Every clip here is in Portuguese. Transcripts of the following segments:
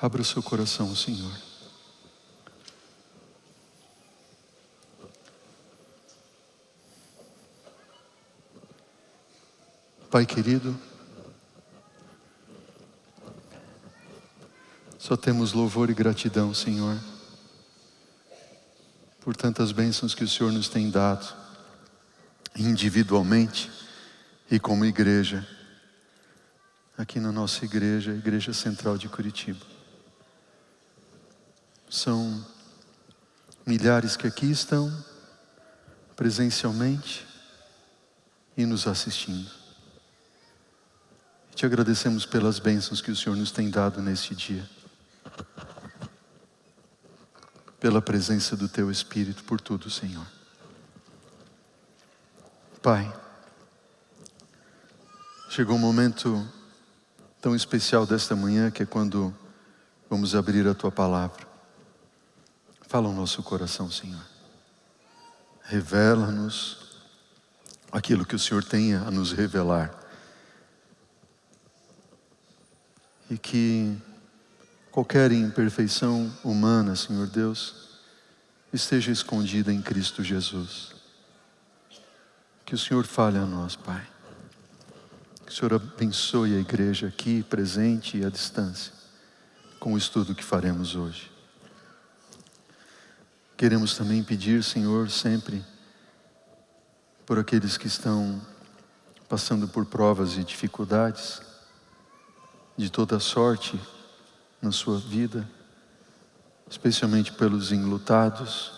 Abra o seu coração ao Senhor. Pai querido, só temos louvor e gratidão, Senhor, por tantas bênçãos que o Senhor nos tem dado, individualmente e como igreja, aqui na nossa igreja, a Igreja Central de Curitiba. São milhares que aqui estão, presencialmente e nos assistindo. Te agradecemos pelas bênçãos que o Senhor nos tem dado neste dia. Pela presença do Teu Espírito, por tudo, Senhor. Pai, chegou um momento tão especial desta manhã, que é quando vamos abrir a Tua Palavra. Fala o nosso coração, Senhor. Revela-nos aquilo que o Senhor tenha a nos revelar. E que qualquer imperfeição humana, Senhor Deus, esteja escondida em Cristo Jesus. Que o Senhor fale a nós, Pai. Que o Senhor abençoe a igreja aqui, presente e à distância, com o estudo que faremos hoje. Queremos também pedir, Senhor, sempre por aqueles que estão passando por provas e dificuldades, de toda sorte na sua vida, especialmente pelos enlutados,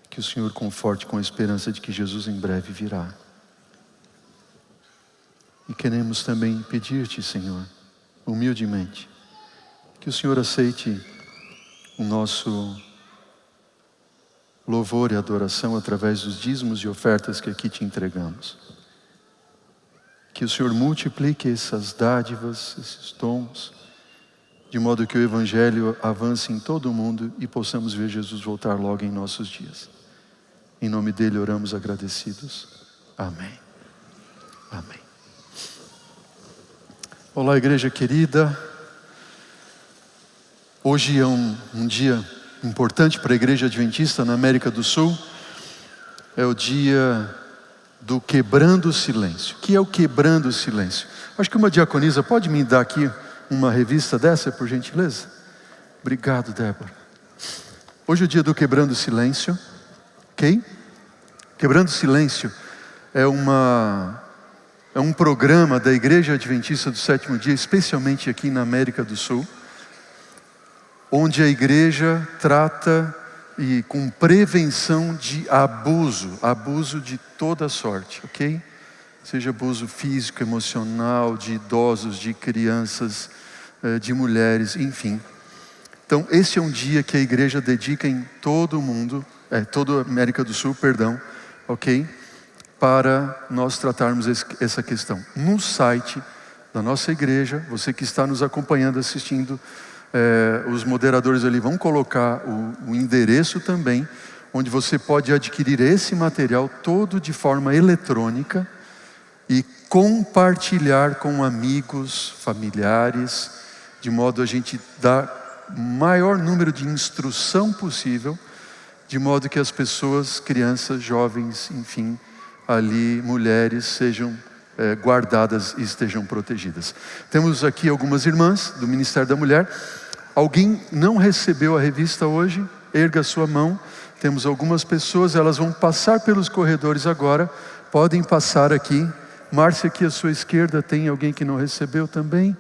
que o Senhor conforte com a esperança de que Jesus em breve virá. E queremos também pedir-te, Senhor, humildemente, que o Senhor aceite o nosso louvor e adoração através dos dízimos e ofertas que aqui te entregamos. Que o Senhor multiplique essas dádivas, esses dons, de modo que o Evangelho avance em todo o mundo e possamos ver Jesus voltar logo em nossos dias. Em nome dele oramos agradecidos. Amém. Amém. Olá, igreja querida. Hoje é um dia importante para a Igreja Adventista na América do Sul. É o dia do Quebrando o Silêncio. O que é o Quebrando o Silêncio? Acho que uma diaconisa pode me dar aqui uma revista dessa, por gentileza? Obrigado, Débora. Hoje é o dia do Quebrando o Silêncio, ok? Quebrando o Silêncio é um programa da Igreja Adventista do Sétimo Dia, especialmente aqui na América do Sul, onde a igreja trata e com prevenção de abuso de toda sorte, ok? Seja abuso físico, emocional, de idosos, de crianças, de mulheres, enfim. Então, esse é um dia que a igreja dedica em todo o mundo, toda a América do Sul, perdão, ok? Para nós tratarmos essa questão. No site da nossa igreja, você que está nos acompanhando, assistindo, os moderadores ali vão colocar o endereço também, onde você pode adquirir esse material todo de forma eletrônica e compartilhar com amigos, familiares, de modo a gente dar o maior número de instrução possível, de modo que as pessoas, crianças, jovens, enfim, ali, mulheres, sejam guardadas e estejam protegidas. Temos aqui algumas irmãs do Ministério da Mulher. Alguém não recebeu a revista hoje? Erga a sua mão. Temos algumas pessoas, elas vão passar pelos corredores agora. Podem passar aqui. Márcia, aqui à sua esquerda, tem alguém que não recebeu também,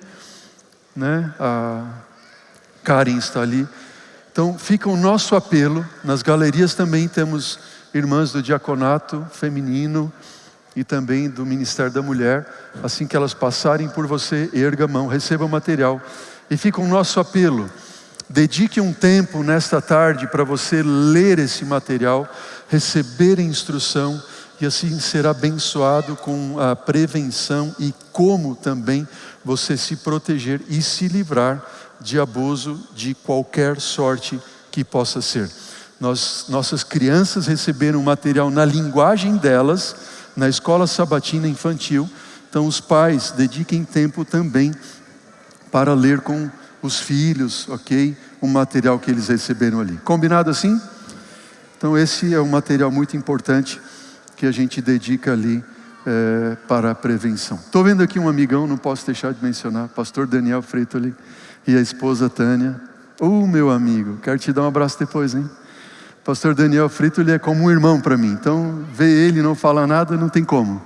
né? A Karen está ali. Então fica o nosso apelo. Nas galerias também temos irmãs do diaconato feminino e também do Ministério da Mulher. Assim que elas passarem por você, erga a mão, receba o material. E fica o nosso apelo: dedique um tempo nesta tarde para você ler esse material, receber a instrução e assim ser abençoado com a prevenção e como também você se proteger e se livrar de abuso de qualquer sorte que possa ser. Nossas crianças receberam material na linguagem delas, na escola sabatina infantil. Então os pais dediquem tempo também para ler com os filhos, ok? O material que eles receberam ali. Combinado assim? Então esse é um material muito importante que a gente dedica ali para a prevenção. Estou vendo aqui um amigão, não posso deixar de mencionar, pastor Daniel Freito ali, e a esposa Tânia. Meu amigo, quero te dar um abraço depois, hein? Pastor Daniel Frito, ele é como um irmão para mim. Então, ver ele e não falar nada, não tem como.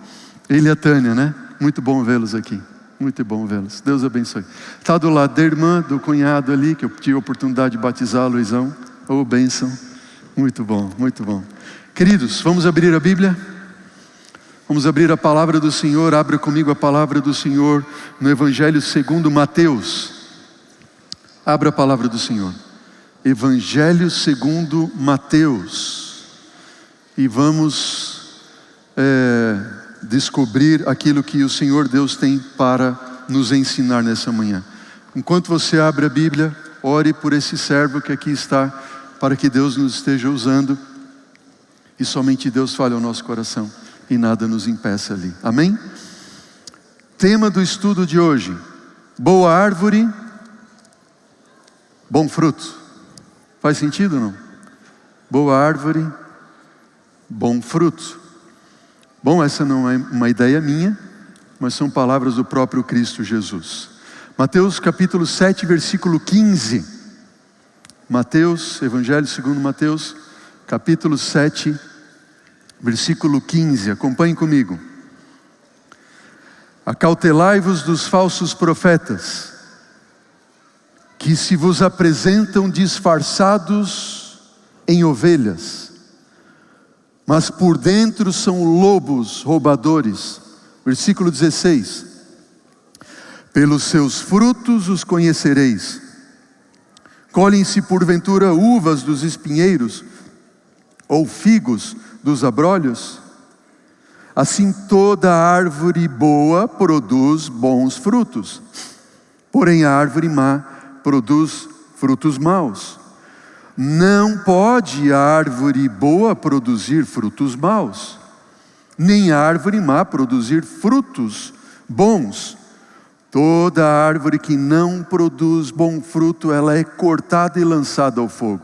Ele e a Tânia, né? Muito bom vê-los aqui. Muito bom vê-los. Deus abençoe. Está do lado da irmã, do cunhado ali, que eu tive a oportunidade de batizar, Luizão. Bênção. Muito bom, muito bom. Queridos, vamos abrir a Bíblia? Vamos abrir a palavra do Senhor. Abra comigo a palavra do Senhor no Evangelho segundo Mateus. Abra a palavra do Senhor. Evangelho segundo Mateus. E vamos descobrir aquilo que o Senhor Deus tem para nos ensinar nessa manhã. Enquanto você abre a Bíblia, ore por esse servo que aqui está, para que Deus nos esteja usando e somente Deus fale ao nosso coração e nada nos impeça ali. Amém? Tema do estudo de hoje: boa árvore, bom fruto. Faz sentido ou não? Boa árvore, bom fruto. Bom, essa não é uma ideia minha, mas são palavras do próprio Cristo Jesus. Mateus capítulo 7, versículo 15. Mateus, Evangelho segundo Mateus, capítulo 7, versículo 15. Acompanhe comigo. Acautelai-vos dos falsos profetas, que se vos apresentam disfarçados em ovelhas, mas por dentro são lobos roubadores. Versículo 16. Pelos seus frutos os conhecereis. Colhem-se porventura uvas dos espinheiros, ou figos dos abrolhos? Assim toda árvore boa produz bons frutos, porém a árvore má produz frutos maus. Não pode a árvore boa produzir frutos maus, nem a árvore má produzir frutos bons. Toda árvore que não produz bom fruto, ela é cortada e lançada ao fogo.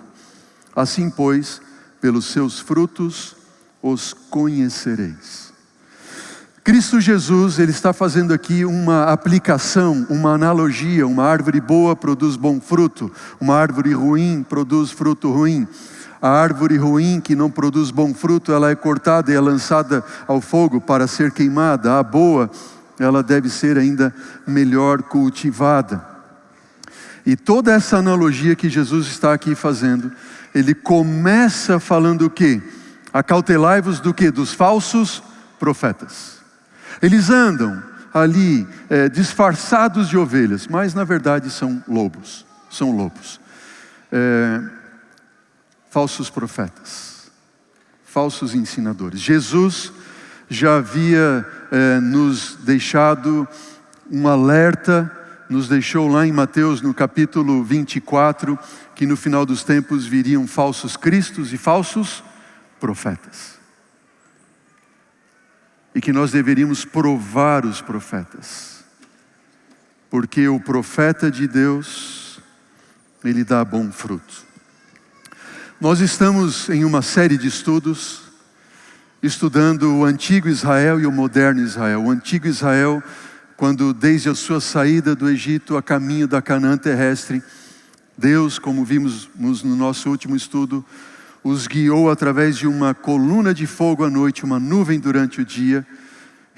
Assim, pois, pelos seus frutos os conhecereis. Cristo Jesus, Ele está fazendo aqui uma aplicação, uma analogia. Uma árvore boa produz bom fruto, uma árvore ruim produz fruto ruim. A árvore ruim que não produz bom fruto, ela é cortada e é lançada ao fogo para ser queimada. A boa, ela deve ser ainda melhor cultivada. E toda essa analogia que Jesus está aqui fazendo, Ele começa falando o quê? Acautelai-vos do quê? Dos falsos profetas. Eles andam ali disfarçados de ovelhas, mas na verdade são lobos. São lobos. Falsos profetas. Falsos ensinadores. Jesus já havia nos deixado um alerta, nos deixou lá em Mateus no capítulo 24, que no final dos tempos viriam falsos cristos e falsos profetas. E que nós deveríamos provar os profetas, porque o profeta de Deus, ele dá bom fruto. Nós estamos em uma série de estudos, estudando o antigo Israel e o moderno Israel. O antigo Israel, quando desde a sua saída do Egito a caminho da Canaã terrestre, Deus, como vimos no nosso último estudo, os guiou através de uma coluna de fogo à noite, uma nuvem durante o dia,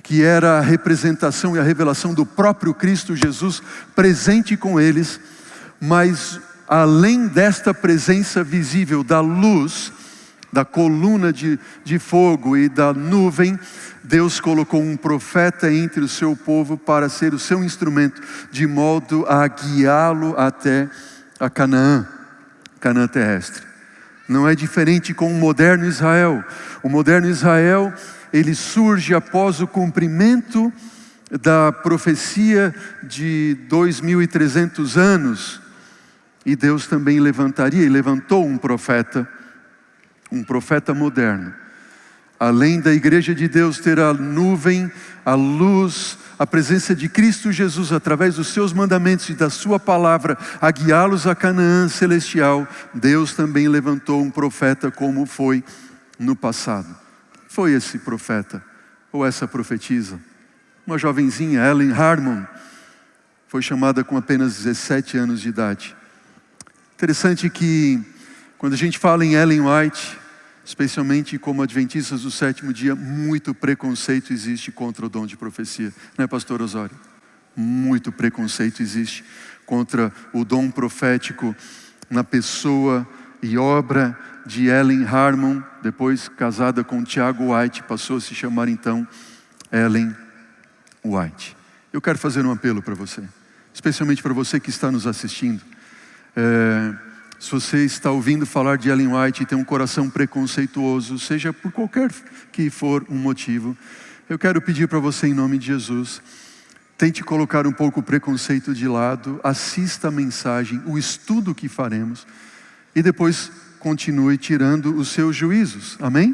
que era a representação e a revelação do próprio Cristo Jesus presente com eles. Mas além desta presença visível da luz, da coluna de fogo e da nuvem, Deus colocou um profeta entre o seu povo para ser o seu instrumento, de modo a guiá-lo até a Canaã terrestre. Não é diferente com o moderno Israel. O moderno Israel, ele surge após o cumprimento da profecia de 2.300 anos. E Deus também levantou um profeta moderno, Além da igreja de Deus ter a nuvem, a luz, a presença de Cristo Jesus através dos seus mandamentos e da sua palavra a guiá-los a Canaã celestial, Deus também levantou um profeta como foi no passado. Foi esse profeta ou essa profetisa? Uma jovenzinha, Ellen Harmon, foi chamada com apenas 17 anos de idade. Interessante que quando a gente fala em Ellen White, especialmente como adventistas do sétimo dia, muito preconceito existe contra o dom de profecia. Não é, pastor Osório? Muito preconceito existe contra o dom profético na pessoa e obra de Ellen Harmon, depois casada com Tiago White, passou a se chamar então Ellen White. Eu quero fazer um apelo para você, especialmente para você que está nos assistindo. Se você está ouvindo falar de Ellen White e tem um coração preconceituoso, seja por qualquer que for um motivo, eu quero pedir para você em nome de Jesus, tente colocar um pouco o preconceito de lado, assista a mensagem, o estudo que faremos e depois continue tirando os seus juízos, amém?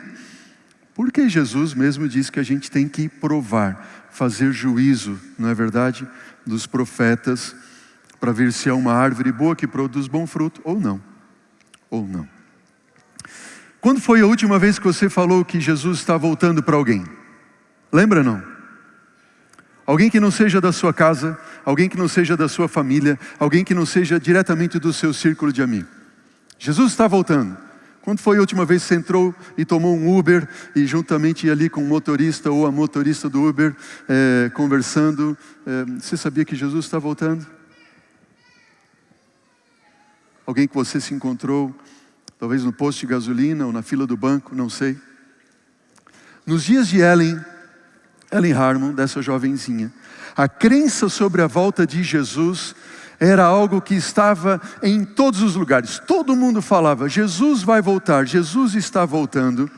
Porque Jesus mesmo diz que a gente tem que provar, fazer juízo, não é verdade? Dos profetas, para ver se é uma árvore boa que produz bom fruto ou não. Ou não. Quando foi a última vez que você falou que Jesus está voltando para alguém? Lembra não? Alguém que não seja da sua casa, alguém que não seja da sua família, alguém que não seja diretamente do seu círculo de amigos. Jesus está voltando. Quando foi a última vez que você entrou e tomou um Uber e juntamente ali com o motorista ou a motorista do Uber conversando, você sabia que Jesus está voltando? Alguém que você se encontrou, talvez no posto de gasolina ou na fila do banco, não sei. Nos dias de Ellen Harmon, dessa jovenzinha, a crença sobre a volta de Jesus era algo que estava em todos os lugares. Todo mundo falava, Jesus vai voltar, Jesus está voltando.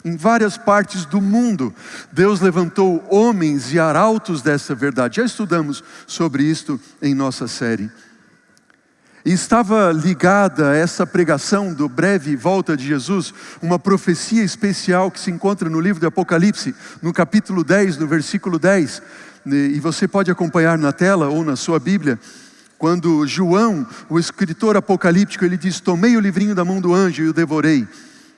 Em várias partes do mundo, Deus levantou homens e arautos dessa verdade. Já estudamos sobre isto em nossa série. E estava ligada a essa pregação do breve volta de Jesus, uma profecia especial que se encontra no livro de Apocalipse, no capítulo 10, no versículo 10. E você pode acompanhar na tela ou na sua Bíblia. Quando João, o escritor apocalíptico, ele diz, tomei o livrinho da mão do anjo e o devorei.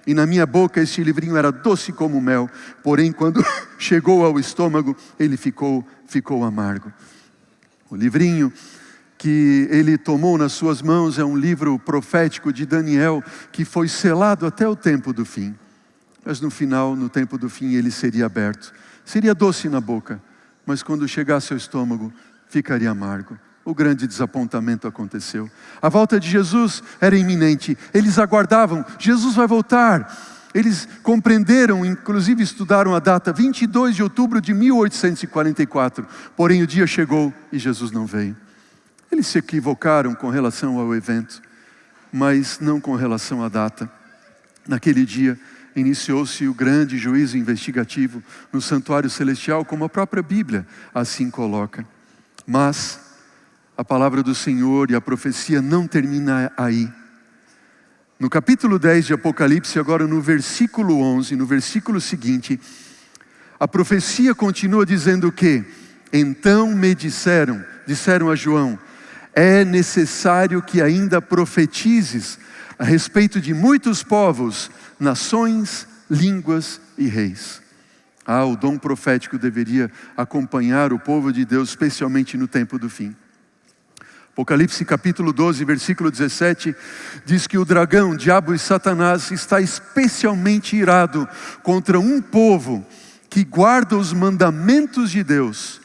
E na minha boca este livrinho era doce como mel. Porém, quando chegou ao estômago, ele ficou amargo. O livrinho que ele tomou nas suas mãos é um livro profético de Daniel, que foi selado até o tempo do fim. Mas no final, no tempo do fim, ele seria aberto. Seria doce na boca, mas quando chegasse ao estômago, ficaria amargo. O grande desapontamento aconteceu. A volta de Jesus era iminente. Eles aguardavam, Jesus vai voltar. Eles compreenderam, inclusive estudaram a data, 22 de outubro de 1844. Porém o dia chegou e Jesus não veio. Eles se equivocaram com relação ao evento, mas não com relação à data. Naquele dia, iniciou-se o grande juízo investigativo no santuário celestial, como a própria Bíblia assim coloca. Mas a palavra do Senhor e a profecia não termina aí. No capítulo 10 de Apocalipse, agora no versículo 11, no versículo seguinte, a profecia continua dizendo o quê? Então me disseram a João, é necessário que ainda profetizes a respeito de muitos povos, nações, línguas e reis. O dom profético deveria acompanhar o povo de Deus, especialmente no tempo do fim. Apocalipse capítulo 12, versículo 17, diz que o dragão, diabo e Satanás está especialmente irado contra um povo que guarda os mandamentos de Deus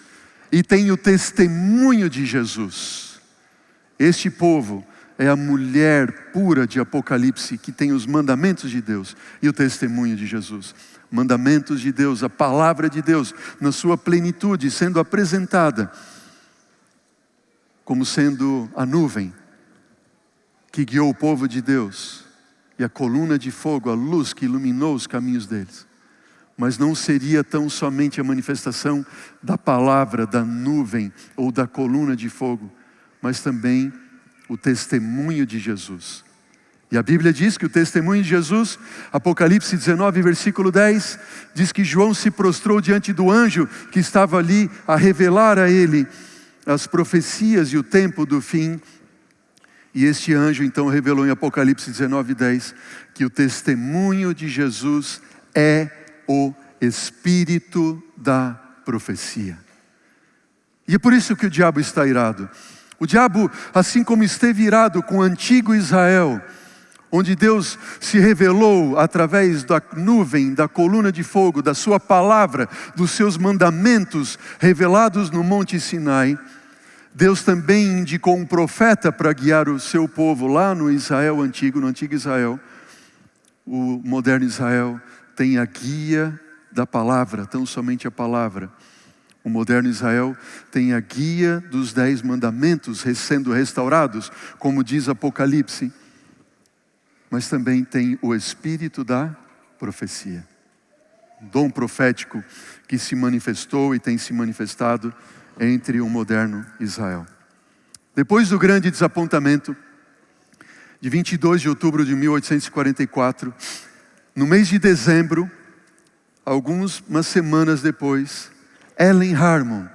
e tem o testemunho de Jesus. Este povo é a mulher pura de Apocalipse, que tem os mandamentos de Deus e o testemunho de Jesus. Mandamentos de Deus, a palavra de Deus, na sua plenitude, sendo apresentada como sendo a nuvem que guiou o povo de Deus e a coluna de fogo, a luz que iluminou os caminhos deles. Mas não seria tão somente a manifestação da palavra, da nuvem ou da coluna de fogo, mas também o testemunho de Jesus. E a Bíblia diz que o testemunho de Jesus, Apocalipse 19, versículo 10, diz que João se prostrou diante do anjo que estava ali a revelar a ele as profecias e o tempo do fim. E este anjo então revelou em Apocalipse 19, 10, que o testemunho de Jesus é o espírito da profecia. E é por isso que o diabo está irado. O diabo, assim como esteve irado com o antigo Israel, onde Deus se revelou através da nuvem, da coluna de fogo, da sua palavra, dos seus mandamentos revelados no Monte Sinai, Deus também indicou um profeta para guiar o seu povo lá no Israel antigo, no antigo Israel. O moderno Israel tem a guia da palavra, tão somente a palavra. O moderno Israel tem a guia dos 10 mandamentos sendo restaurados, como diz Apocalipse. Mas também tem o espírito da profecia. Um dom profético que se manifestou e tem se manifestado entre o moderno Israel. Depois do grande desapontamento, de 22 de outubro de 1844, no mês de dezembro, algumas semanas depois, Ellen Harmon,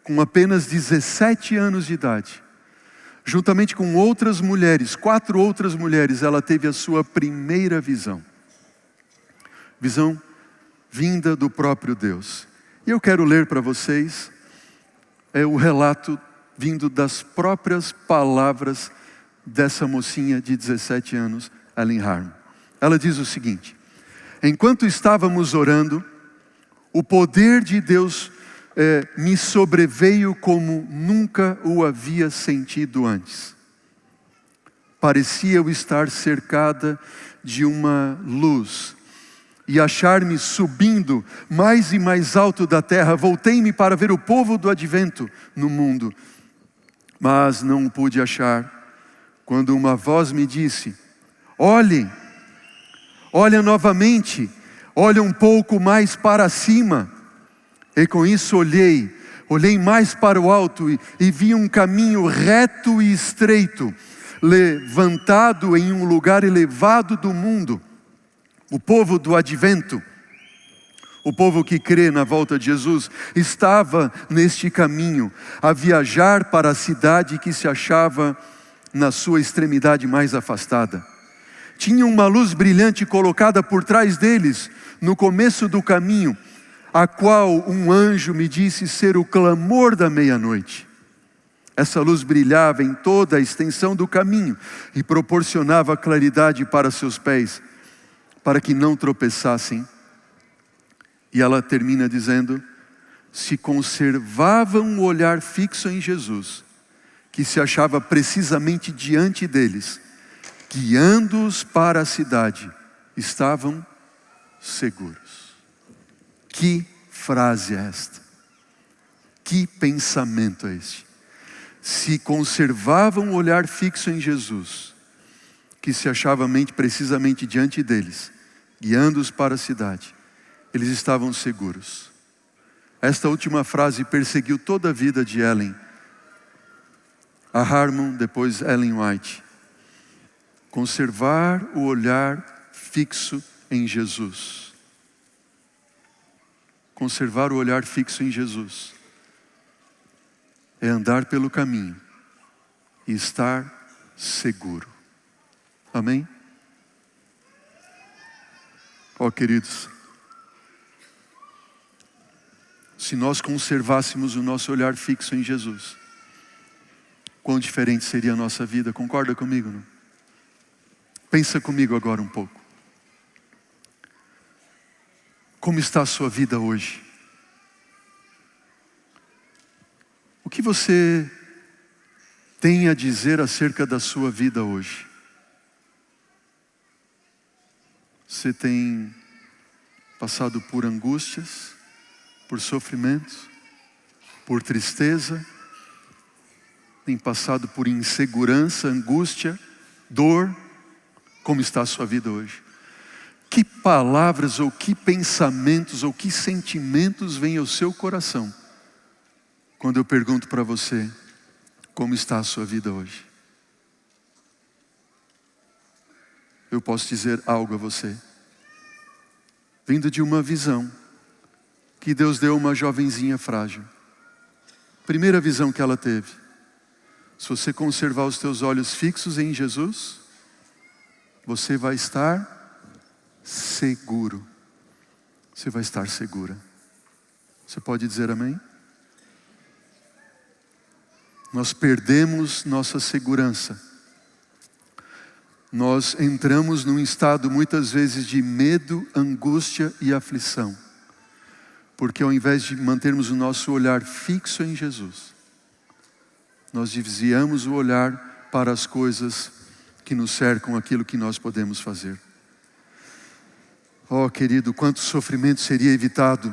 com apenas 17 anos de idade, juntamente com outras mulheres, 4 outras mulheres, ela teve a sua primeira visão. Visão vinda do próprio Deus. E eu quero ler para vocês o relato vindo das próprias palavras dessa mocinha de 17 anos, Ellen Harmon. Ela diz o seguinte: enquanto estávamos orando, o poder de Deus me sobreveio como nunca o havia sentido antes. Parecia eu estar cercada de uma luz e achar-me subindo mais e mais alto da terra. Voltei-me para ver o povo do advento no mundo, mas não o pude achar, quando uma voz me disse: olhe, olha novamente, olha um pouco mais para cima. E com isso olhei mais para o alto e vi um caminho reto e estreito, levantado em um lugar elevado do mundo. O povo do advento, o povo que crê na volta de Jesus, estava neste caminho, a viajar para a cidade que se achava na sua extremidade mais afastada. Tinha uma luz brilhante colocada por trás deles, no começo do caminho, a qual um anjo me disse ser o clamor da meia-noite. Essa luz brilhava em toda a extensão do caminho e proporcionava claridade para seus pés, para que não tropeçassem. E ela termina dizendo: se conservavam o olhar fixo em Jesus, que se achava precisamente diante deles, guiando-os para a cidade, estavam seguros. Que frase é esta? Que pensamento é este? Se conservavam o olhar fixo em Jesus, que se achava precisamente diante deles, guiando-os para a cidade, eles estavam seguros. Esta última frase perseguiu toda a vida de Ellen. A Harmon, depois Ellen White. Conservar o olhar fixo em Jesus. Conservar o olhar fixo em Jesus é andar pelo caminho e estar seguro. Amém? Queridos, se nós conservássemos o nosso olhar fixo em Jesus, quão diferente seria a nossa vida. Concorda comigo, não? Pensa comigo agora um pouco. Como está a sua vida hoje? O que você tem a dizer acerca da sua vida hoje? Você tem passado por angústias, por sofrimentos, por tristeza, tem passado por insegurança, angústia, dor? Como está a sua vida hoje? Que palavras ou que pensamentos ou que sentimentos vêm ao seu coração quando eu pergunto para você como está a sua vida hoje? eu posso dizer algo a você. Vindo de uma visão que Deus deu a uma jovenzinha frágil. Primeira visão que ela teve. Se você conservar os teus olhos fixos em Jesus, você vai estar seguro. Você vai estar segura. Você pode dizer amém? Nós perdemos nossa segurança. Nós entramos num estado muitas vezes de medo, angústia e aflição. Porque ao invés de mantermos o nosso olhar fixo em Jesus, nós desviamos o olhar para as coisas que nos cercam, aquilo que nós podemos fazer. Oh, querido, quanto sofrimento seria evitado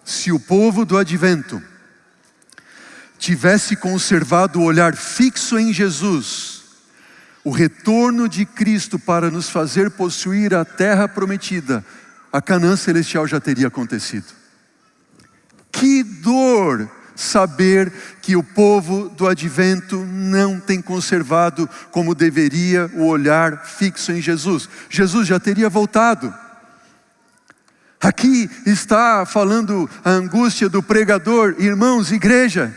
se o povo do advento tivesse conservado o olhar fixo em Jesus, o retorno de Cristo para nos fazer possuir a terra prometida, a Canaã celestial já teria acontecido. Que dor saber que o povo do advento não tem conservado como deveria o olhar fixo em Jesus. Jesus já teria voltado. Aqui está falando a angústia do pregador. Irmãos, igreja,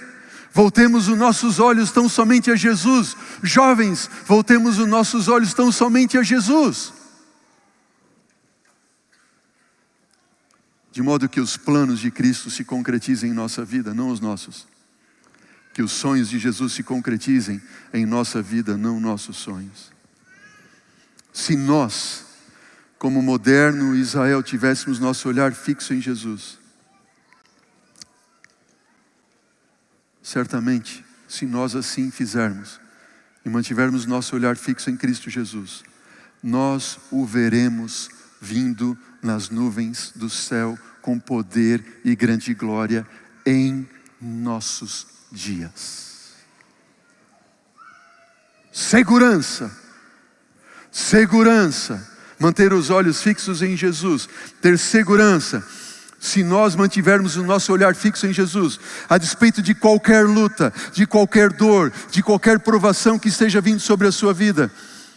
voltemos os nossos olhos tão somente a Jesus. Jovens, voltemos os nossos olhos tão somente a Jesus. De modo que os planos de Cristo se concretizem em nossa vida, não os nossos. Que os sonhos de Jesus se concretizem em nossa vida, não nossos sonhos. Se nós, como moderno Israel, tivéssemos nosso olhar fixo em Jesus, certamente, se nós assim fizermos, e mantivermos nosso olhar fixo em Cristo Jesus, nós o veremos vindo nas nuvens do céu com poder e grande glória em nossos dias. Segurança, segurança, manter os olhos fixos em Jesus, ter segurança. Se nós mantivermos o nosso olhar fixo em Jesus, a despeito de qualquer luta, de qualquer dor, de qualquer provação que esteja vindo sobre a sua vida,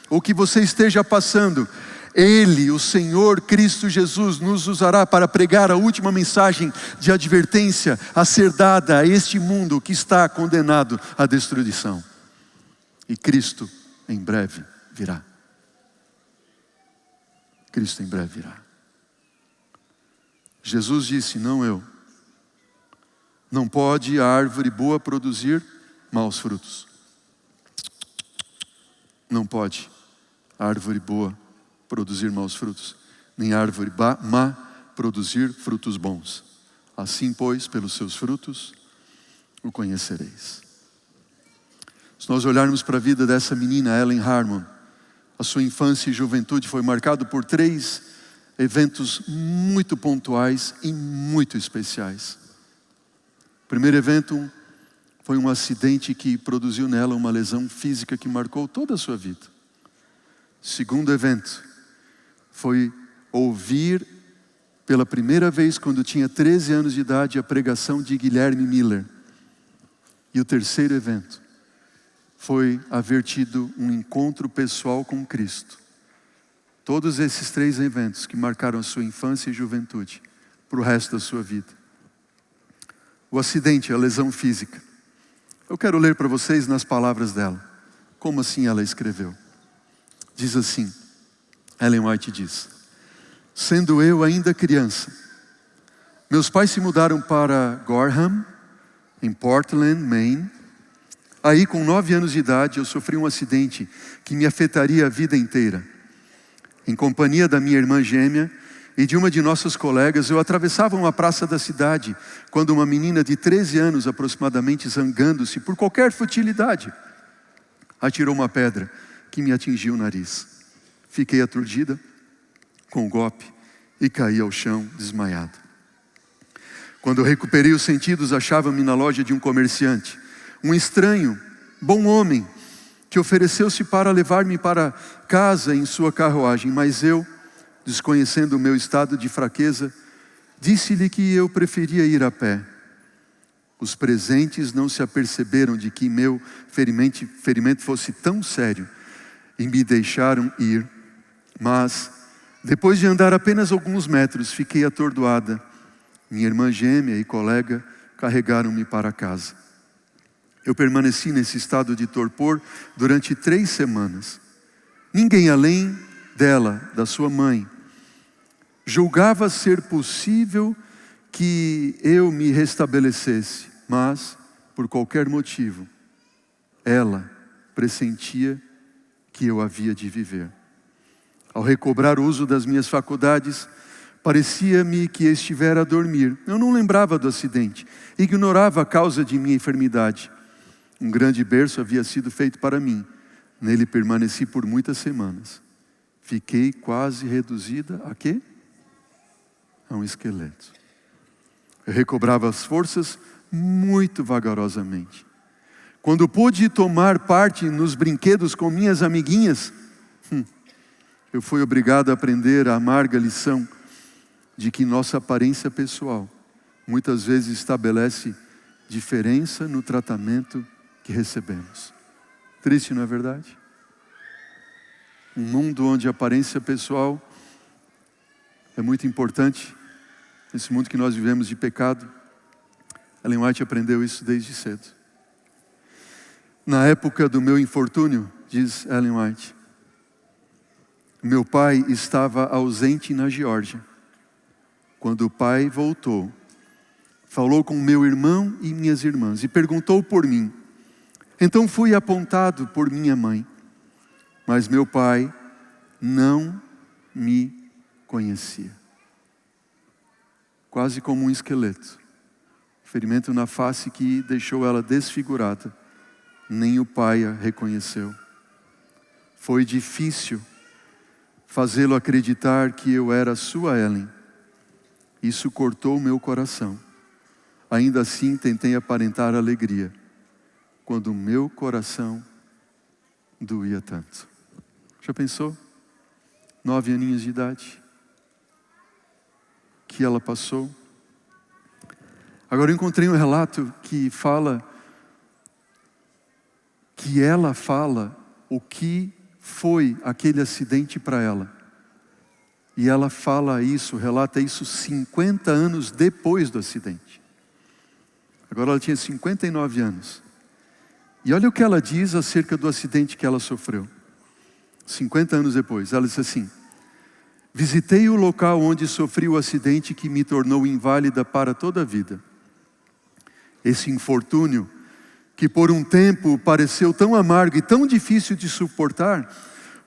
ou que você esteja passando, Ele, o Senhor Cristo Jesus, nos usará para pregar a última mensagem de advertência a ser dada a este mundo que está condenado à destruição. E Cristo em breve virá. Cristo em breve virá. Jesus disse, não eu. Não pode a árvore boa produzir maus frutos. Não pode a árvore boa produzir maus frutos, nem a árvore má produzir frutos bons. Assim, pois, pelos seus frutos o conhecereis. Se nós olharmos para a vida dessa menina, Ellen Harmon, a sua infância e juventude foi marcado por 3 eventos muito pontuais e muito especiais. O primeiro evento foi um acidente que produziu nela uma lesão física que marcou toda a sua vida. O segundo evento foi ouvir pela primeira vez, quando tinha 13 anos de idade, a pregação de Guilherme Miller. E o terceiro evento foi haver tido um encontro pessoal com Cristo. Todos esses 3 eventos que marcaram a sua infância e juventude para o resto da sua vida. O acidente, a lesão física. Eu quero ler para vocês nas palavras dela. Como assim ela escreveu? Diz assim, Ellen White diz: sendo eu ainda criança, meus pais se mudaram para Gorham, em Portland, Maine. Aí, com 9 anos de idade, eu sofri um acidente que me afetaria a vida inteira. Em companhia da minha irmã gêmea e de uma de nossas colegas, eu atravessava uma praça da cidade, quando uma menina de 13 anos aproximadamente, zangando-se por qualquer futilidade, atirou uma pedra que me atingiu o nariz. Fiquei aturdida com o golpe e caí ao chão desmaiado. Quando eu recuperei os sentidos, achava-me na loja de um comerciante, um estranho, bom homem, que ofereceu-se para levar-me para casa em sua carruagem, mas eu, desconhecendo o meu estado de fraqueza, disse-lhe que eu preferia ir a pé. Os presentes não se aperceberam de que meu ferimento fosse tão sério e me deixaram ir Mas, depois de andar apenas alguns metros, fiquei atordoada. Minha irmã gêmea e colega carregaram-me para casa. Eu permaneci nesse estado de torpor durante 3 semanas. Ninguém além dela, da sua mãe, julgava ser possível que eu me restabelecesse, mas, por qualquer motivo, ela pressentia que eu havia de viver. Ao recobrar o uso das minhas faculdades, parecia-me que estivera a dormir. Eu não lembrava do acidente, ignorava a causa de minha enfermidade. Um grande berço havia sido feito para mim. Nele permaneci por muitas semanas. Fiquei quase reduzida a quê? A um esqueleto. Eu recobrava as forças muito vagarosamente. Quando pude tomar parte nos brinquedos com minhas amiguinhas, eu fui obrigado a aprender a amarga lição de que nossa aparência pessoal muitas vezes estabelece diferença no tratamento que recebemos. Triste, não é verdade? Um mundo onde a aparência pessoal é muito importante, nesse mundo que nós vivemos de pecado. Ellen White aprendeu isso desde cedo. Na época do meu infortúnio, diz Ellen White, meu pai estava ausente na Geórgia. Quando o pai voltou, falou com meu irmão e minhas irmãs e perguntou por mim. Então fui apontado por minha mãe, mas meu pai não me conhecia. Quase como um esqueleto, ferimento na face que deixou ela desfigurada, nem o pai a reconheceu. Foi difícil fazê-lo acreditar que eu era sua Ellen. Isso cortou meu coração. Ainda assim tentei aparentar alegria, quando o meu coração doía tanto. Já pensou? 9 aninhos de idade. Que ela passou. Agora eu encontrei um relato que fala, que ela fala o que foi aquele acidente para ela. E ela fala isso, relata isso 50 anos depois do acidente. Agora ela tinha 59 anos. E olha o que ela diz acerca do acidente que ela sofreu. 50 anos depois, ela disse assim: visitei o local onde sofri o acidente que me tornou inválida para toda a vida. Esse infortúnio, que por um tempo pareceu tão amargo e tão difícil de suportar,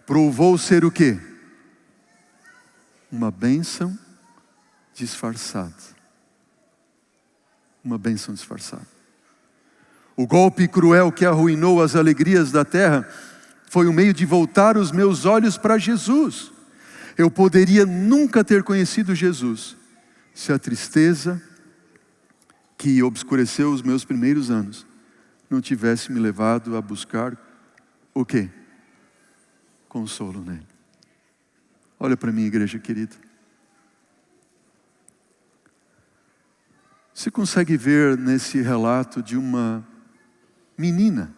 provou ser o quê? Uma bênção disfarçada. Uma bênção disfarçada. O golpe cruel que arruinou as alegrias da terra foi o meio de voltar os meus olhos para Jesus. Eu poderia nunca ter conhecido Jesus se a tristeza que obscureceu os meus primeiros anos não tivesse me levado a buscar o quê? Consolo nele. Olha para mim, igreja querida. Você consegue ver nesse relato de uma menina,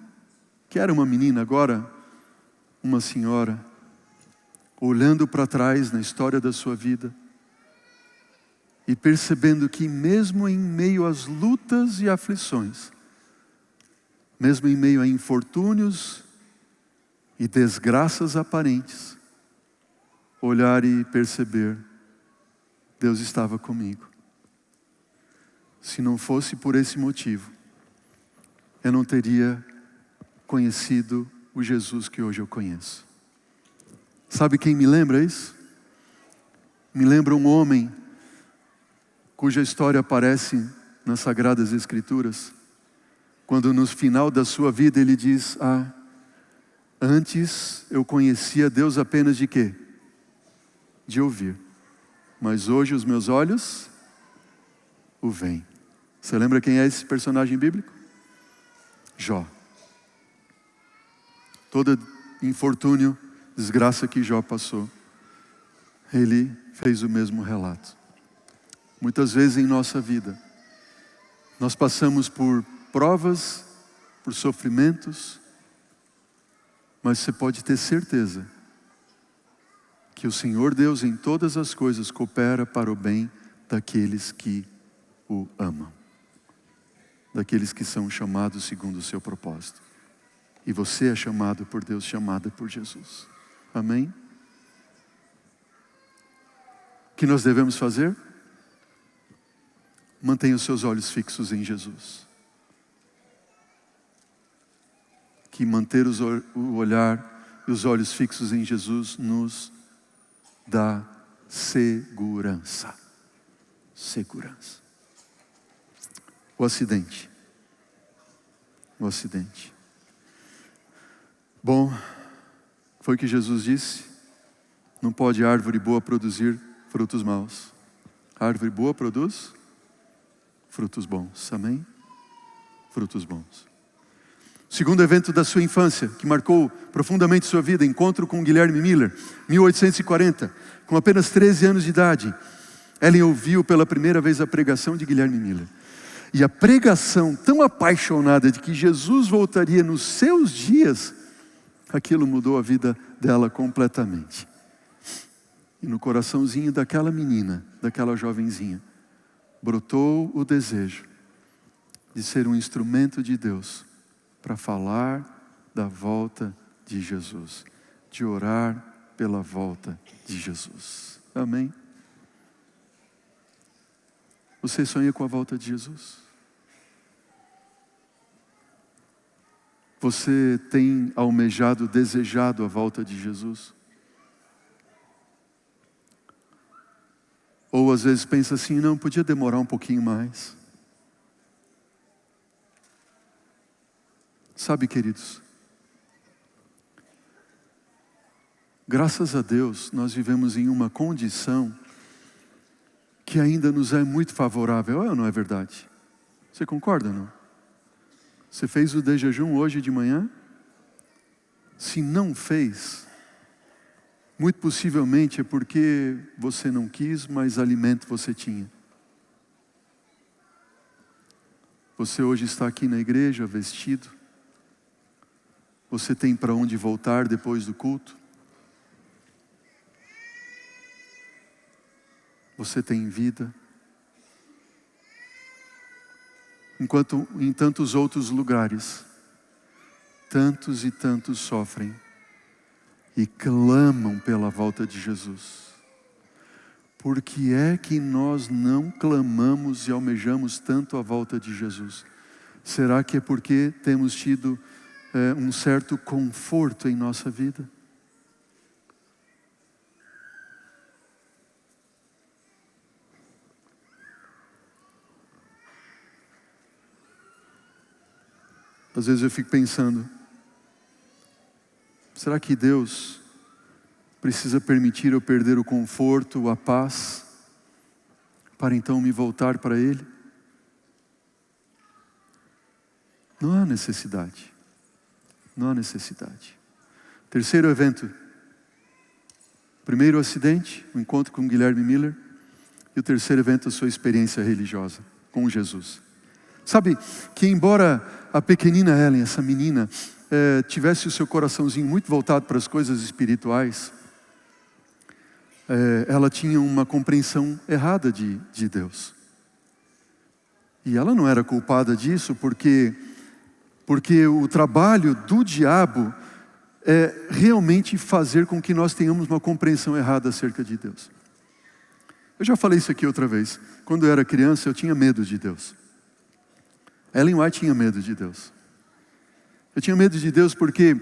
que era uma menina, agora uma senhora, olhando para trás na história da sua vida e percebendo que mesmo em meio às lutas e aflições, mesmo em meio a infortúnios e desgraças aparentes, olhar e perceber, Deus estava comigo. Se não fosse por esse motivo, eu não teria conhecido o Jesus que hoje eu conheço. Sabe quem me lembra isso? Me lembra um homem cuja história aparece nas Sagradas Escrituras, quando no final da sua vida ele diz: antes eu conhecia Deus apenas de quê? De ouvir. Mas hoje os meus olhos o veem. Você lembra quem é esse personagem bíblico? Jó. Todo infortúnio, desgraça que Jó passou, ele fez o mesmo relato. Muitas vezes em nossa vida, nós passamos por provas, por sofrimentos, mas você pode ter certeza que o Senhor Deus em todas as coisas coopera para o bem daqueles que o amam, daqueles que são chamados segundo o seu propósito. E você é chamado por Deus, chamada por Jesus. Amém? O que nós devemos fazer? Mantenha os seus olhos fixos em Jesus. Que manter o olhar e os olhos fixos em Jesus nos dá segurança. Segurança. O acidente. O acidente. Bom, foi o que Jesus disse. Não pode árvore boa produzir frutos maus. A árvore boa produz frutos bons. Amém? Frutos bons. Segundo evento da sua infância, que marcou profundamente sua vida, encontro com Guilherme Miller, 1840, com apenas 13 anos de idade. Ellen ouviu pela primeira vez a pregação de Guilherme Miller. E a pregação tão apaixonada de que Jesus voltaria nos seus dias, aquilo mudou a vida dela completamente. E no coraçãozinho daquela menina, daquela jovenzinha, brotou o desejo de ser um instrumento de Deus para falar da volta de Jesus, de orar pela volta de Jesus. Amém? Você sonha com a volta de Jesus? Você tem almejado, desejado a volta de Jesus? Ou às vezes pensa assim, não, podia demorar um pouquinho mais. Sabe, queridos, graças a Deus, nós vivemos em uma condição que ainda nos é muito favorável, ou não é verdade? Você concorda, não? Você fez o de jejum hoje de manhã? Se não fez, muito possivelmente é porque você não quis, mas alimento você tinha. Você hoje está aqui na igreja vestido. Você tem para onde voltar depois do culto? Você tem vida? Enquanto em tantos outros lugares, tantos e tantos sofrem e clamam pela volta de Jesus. Por que é que nós não clamamos e almejamos tanto a volta de Jesus? Será que é porque temos tido um certo conforto em nossa vida? Às vezes eu fico pensando, será que Deus precisa permitir eu perder o conforto, a paz, para então me voltar para Ele? Não há necessidade. Não há necessidade. Terceiro evento. Primeiro acidente, o encontro com Guilherme Miller. E o terceiro evento, a sua experiência religiosa com Jesus. Sabe que embora a pequenina Ellen, essa menina, tivesse o seu coraçãozinho muito voltado para as coisas espirituais, ela tinha uma compreensão errada de Deus. E ela não era culpada disso, porque o trabalho do diabo é realmente fazer com que nós tenhamos uma compreensão errada acerca de Deus. Eu já falei isso aqui outra vez. Quando eu era criança, eu tinha medo de Deus. Ellen White tinha medo de Deus. Eu tinha medo de Deus porque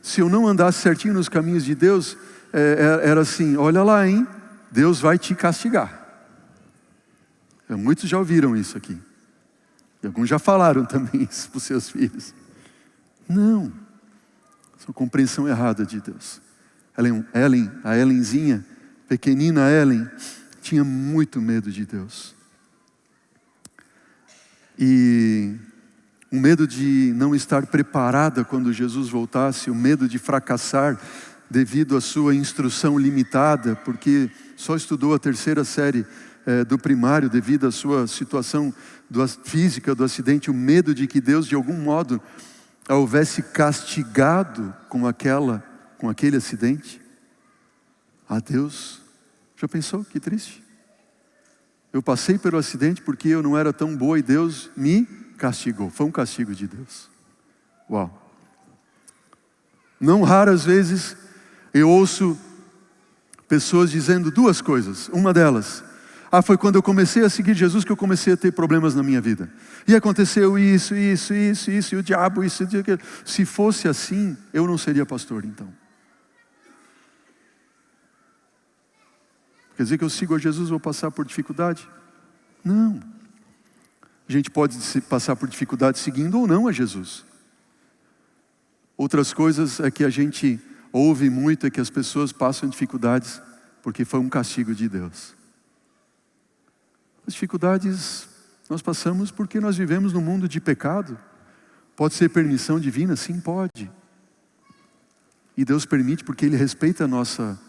se eu não andasse certinho nos caminhos de Deus, era assim, olha lá, hein? Deus vai te castigar. Muitos já ouviram isso aqui. E alguns já falaram também isso para os seus filhos. Não. Isso é uma compreensão errada de Deus. A Ellenzinha, pequenina Ellen, tinha muito medo de Deus. E o medo de não estar preparada quando Jesus voltasse, o medo de fracassar devido à sua instrução limitada, porque só estudou a terceira série do primário devido à sua situação física do acidente, o medo de que Deus de algum modo a houvesse castigado com aquele acidente. a Deus. Já pensou? Que triste. Eu passei pelo acidente porque eu não era tão boa e Deus me castigou. Foi um castigo de Deus. Uau. Não raras vezes eu ouço pessoas dizendo duas coisas. Uma delas, foi quando eu comecei a seguir Jesus que eu comecei a ter problemas na minha vida. E aconteceu isso, e o diabo, isso, aquilo. Se fosse assim, eu não seria pastor então. Quer dizer que eu sigo a Jesus e vou passar por dificuldade? Não. A gente pode passar por dificuldade seguindo ou não a Jesus. Outras coisas é que a gente ouve muito, é que as pessoas passam dificuldades porque foi um castigo de Deus. As dificuldades nós passamos porque nós vivemos num mundo de pecado. Pode ser permissão divina? Sim, pode. E Deus permite porque Ele respeita a nossa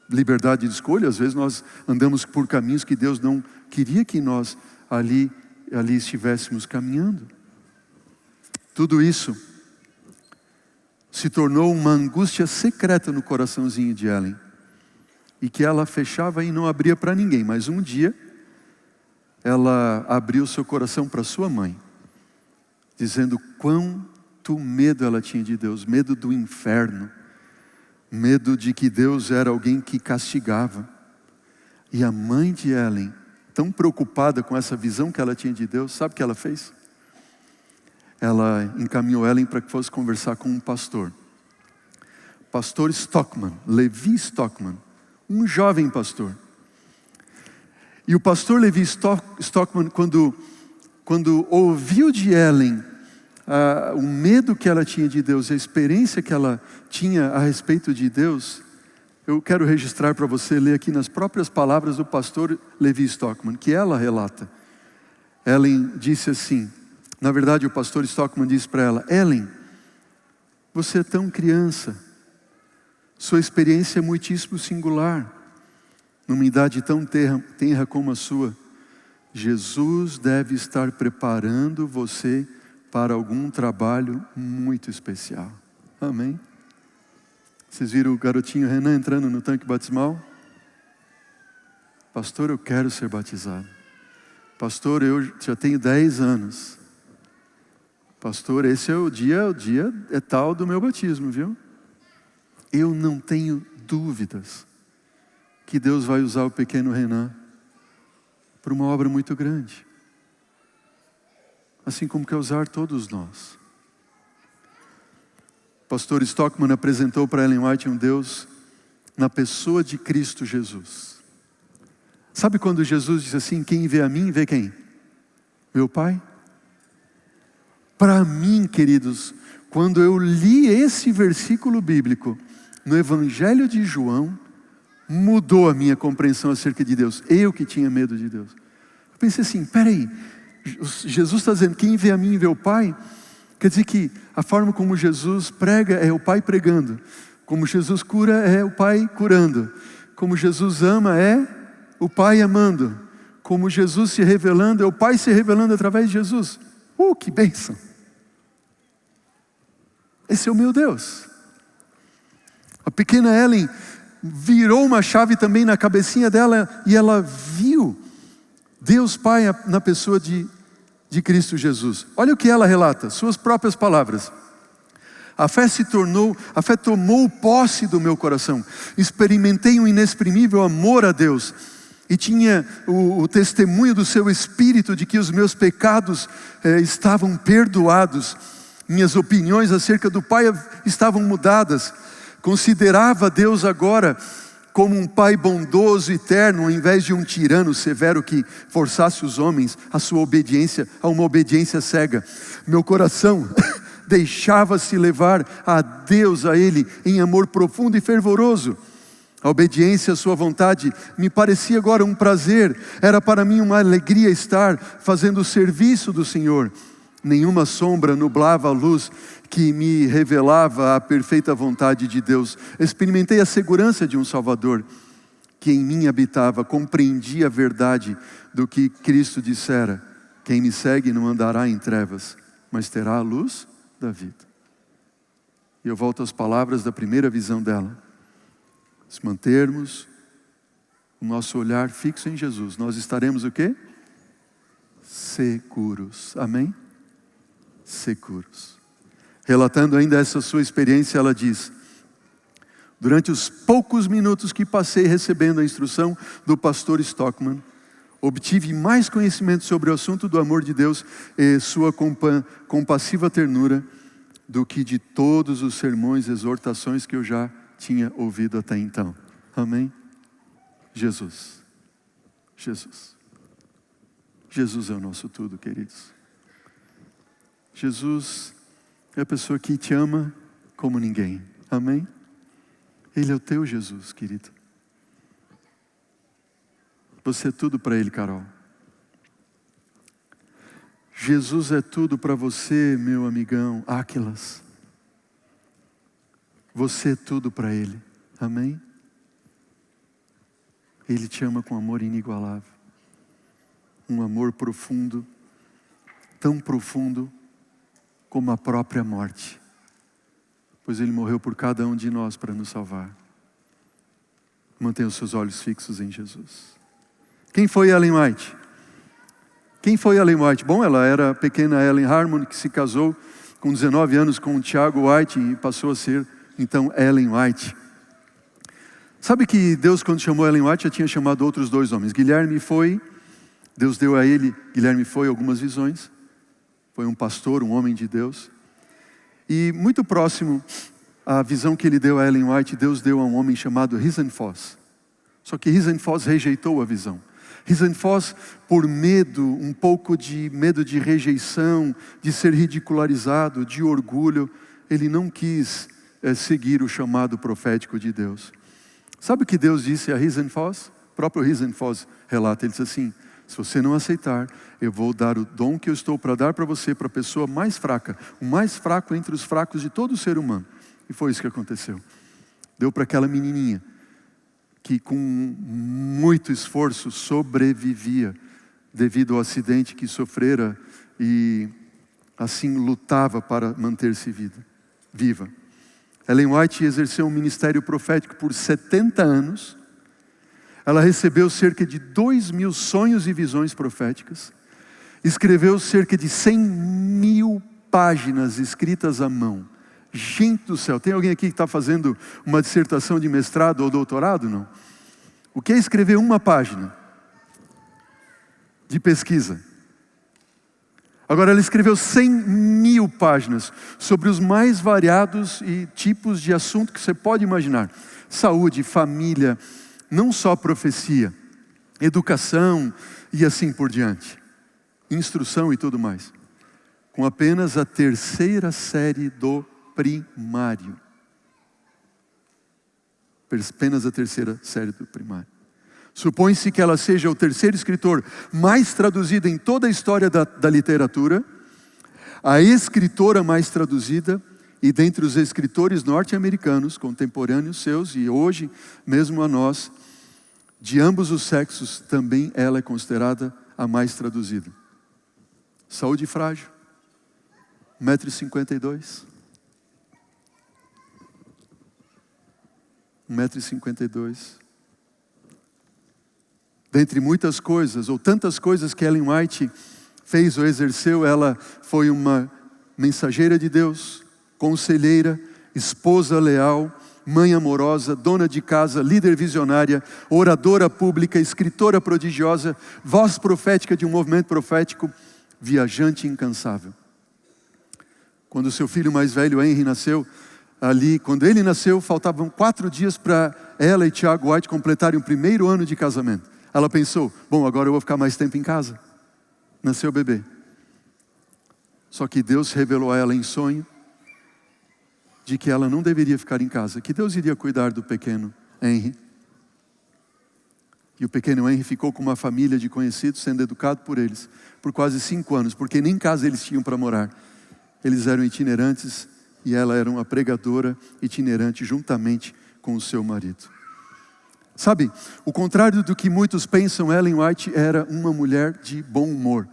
liberdade de escolha. Às vezes nós andamos por caminhos que Deus não queria que nós ali estivéssemos caminhando. Tudo isso se tornou uma angústia secreta no coraçãozinho de Ellen. E que ela fechava e não abria para ninguém. Mas um dia, ela abriu seu coração para sua mãe. Dizendo quanto medo ela tinha de Deus. Medo do inferno. Medo de que Deus era alguém que castigava. E a mãe de Ellen, tão preocupada com essa visão que ela tinha de Deus, sabe o que ela fez? Ela encaminhou Ellen para que fosse conversar com um pastor. Pastor Stockman, Levi Stockman, um jovem pastor. E o pastor Levi Stockman, quando ouviu de Ellen o medo que ela tinha de Deus, a experiência que ela tinha a respeito de Deus, eu quero registrar para você, ler aqui nas próprias palavras do pastor Levi Stockman, que ela relata. Ellen disse assim, na verdade o pastor Stockman disse para ela, Ellen, você é tão criança, sua experiência é muitíssimo singular, numa idade tão tenra como a sua, Jesus deve estar preparando você para algum trabalho muito especial. Amém? Vocês viram o garotinho Renan entrando no tanque batismal? Pastor, eu quero ser batizado. Pastor, eu já tenho 10 anos. Pastor, esse é o dia é tal do meu batismo, viu? Eu não tenho dúvidas que Deus vai usar o pequeno Renan para uma obra muito grande. Assim como quer usar todos nós. Pastor Stockman apresentou para Ellen White um Deus na pessoa de Cristo Jesus. Sabe quando Jesus diz assim, quem vê a mim, vê quem? Meu Pai? Para mim, queridos, quando eu li esse versículo bíblico no Evangelho de João, mudou a minha compreensão acerca de Deus. Eu que tinha medo de Deus. Eu pensei assim, peraí, Jesus está dizendo, quem vê a mim vê o Pai? Quer dizer que a forma como Jesus prega é o Pai pregando. Como Jesus cura é o Pai curando. Como Jesus ama é o Pai amando. Como Jesus se revelando é o Pai se revelando através de Jesus. Que bênção! Esse é o meu Deus. A pequena Ellen virou uma chave também na cabecinha dela e ela viu Deus Pai na pessoa de Cristo Jesus. Olha o que ela relata, suas próprias palavras. A fé tomou posse do meu coração. Experimentei um inexprimível amor a Deus. E tinha o testemunho do seu Espírito de que os meus pecados estavam perdoados. Minhas opiniões acerca do Pai estavam mudadas. Considerava Deus agora como um Pai bondoso e eterno, ao invés de um tirano severo que forçasse os homens a sua obediência, a uma obediência cega. Meu coração deixava-se levar a Deus, a Ele, em amor profundo e fervoroso. A obediência à sua vontade me parecia agora um prazer, era para mim uma alegria estar fazendo o serviço do Senhor. Nenhuma sombra nublava a luz que me revelava a perfeita vontade de Deus. Experimentei a segurança de um Salvador que em mim habitava, compreendi a verdade do que Cristo dissera. Quem me segue não andará em trevas, mas terá a luz da vida. E eu volto às palavras da primeira visão dela. Se mantermos o nosso olhar fixo em Jesus, nós estaremos o quê? Seguros. Amém? Seguros. Relatando ainda essa sua experiência, ela diz: durante os poucos minutos que passei recebendo a instrução do pastor Stockman, obtive mais conhecimento sobre o assunto do amor de Deus e sua compassiva ternura do que de todos os sermões e exortações que eu já tinha ouvido até então. Amém? Jesus. Jesus. Jesus é o nosso tudo, queridos. Jesus é a pessoa que te ama como ninguém. Amém? Ele é o teu Jesus, querido. Você é tudo para Ele, Carol. Jesus é tudo para você, meu amigão, Áquilas. Você é tudo para Ele. Amém? Ele te ama com amor inigualável. Um amor profundo, tão profundo como a própria morte. Pois Ele morreu por cada um de nós para nos salvar. Mantenha os seus olhos fixos em Jesus. Quem foi Ellen White? Quem foi Ellen White? Bom, ela era a pequena Ellen Harmon, que se casou com 19 anos com o Tiago White e passou a ser, então, Ellen White. Sabe que Deus, quando chamou Ellen White, já tinha chamado outros 2 homens. Guilherme foi, Deus deu a ele, Guilherme foi, algumas visões. Foi um pastor, um homem de Deus. E muito próximo à visão que ele deu a Ellen White, Deus deu a um homem chamado Risenfoss. Só que Risenfoss rejeitou a visão. Risenfoss, por medo, um pouco de medo de rejeição, de ser ridicularizado, de orgulho, ele não quis seguir o chamado profético de Deus. Sabe o que Deus disse a Risenfoss? O próprio Risenfoss relata, ele disse assim: se você não aceitar, eu vou dar o dom que eu estou para dar para você, para a pessoa mais fraca, o mais fraco entre os fracos de todo ser humano. E foi isso que aconteceu. Deu para aquela menininha, que com muito esforço sobrevivia, devido ao acidente que sofrera, e assim lutava para manter-se viva. Ellen White exerceu um ministério profético por 70 anos. Ela recebeu cerca de 2.000 sonhos e visões proféticas. Escreveu cerca de 100.000 páginas escritas à mão. Gente do céu, tem alguém aqui que está fazendo uma dissertação de mestrado ou doutorado? Não. O que é escrever uma página de pesquisa? Agora, ela escreveu 100.000 páginas sobre os mais variados e tipos de assunto que você pode imaginar. Saúde, família, não só profecia, educação e assim por diante. Instrução e tudo mais. Com apenas a 3ª série do primário. Apenas a 3ª série do primário. Supõe-se que ela seja o 3º escritor mais traduzido em toda a história da literatura, a escritora mais traduzida, e dentre os escritores norte-americanos, contemporâneos seus, e hoje mesmo a nós, de ambos os sexos, também ela é considerada a mais traduzida. Saúde frágil, 1,52 m. 1,52 m. Dentre muitas coisas, ou tantas coisas que Ellen White fez ou exerceu, ela foi uma mensageira de Deus, conselheira, esposa leal, mãe amorosa, dona de casa, líder visionária, oradora pública, escritora prodigiosa, voz profética de um movimento profético, viajante incansável. Quando seu filho mais velho, Henry, nasceu, quando ele nasceu, faltavam 4 dias para ela e Tiago White completarem o 1º ano de casamento. Ela pensou, bom, agora eu vou ficar mais tempo em casa. Nasceu o bebê. Só que Deus revelou a ela em sonho de que ela não deveria ficar em casa, que Deus iria cuidar do pequeno Henry. E o pequeno Henry ficou com uma família de conhecidos, sendo educado por eles, por quase 5 anos, porque nem casa eles tinham para morar. Eles eram itinerantes e ela era uma pregadora itinerante juntamente com o seu marido. Sabe, o contrário do que muitos pensam, Ellen White era uma mulher de bom humor.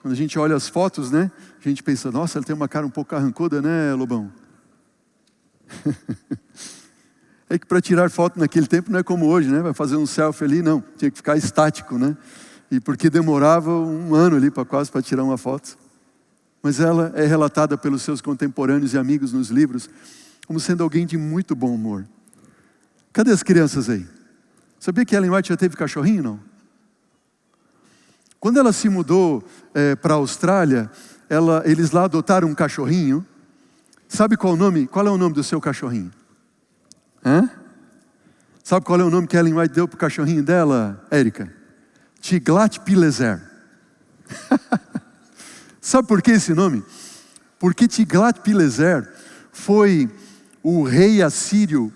Quando a gente olha as fotos, né? A gente pensa, nossa, ela tem uma cara um pouco carrancuda, né, Lobão? É que para tirar foto naquele tempo não é como hoje, né? Vai fazer um selfie ali, não. Tinha que ficar estático, né? E porque demorava um ano ali quase para tirar uma foto. Mas ela é relatada pelos seus contemporâneos e amigos nos livros como sendo alguém de muito bom humor. Cadê as crianças aí? Sabia que Ellen White já teve cachorrinho, não? Quando ela se mudou para a Austrália, eles lá adotaram um cachorrinho. Sabe qual é o nome do seu cachorrinho? Hã? Sabe qual é o nome que Ellen White deu para o cachorrinho dela, Érica? Tiglat-Pileser. Sabe por que esse nome? Porque Tiglat-Pileser foi o rei assírio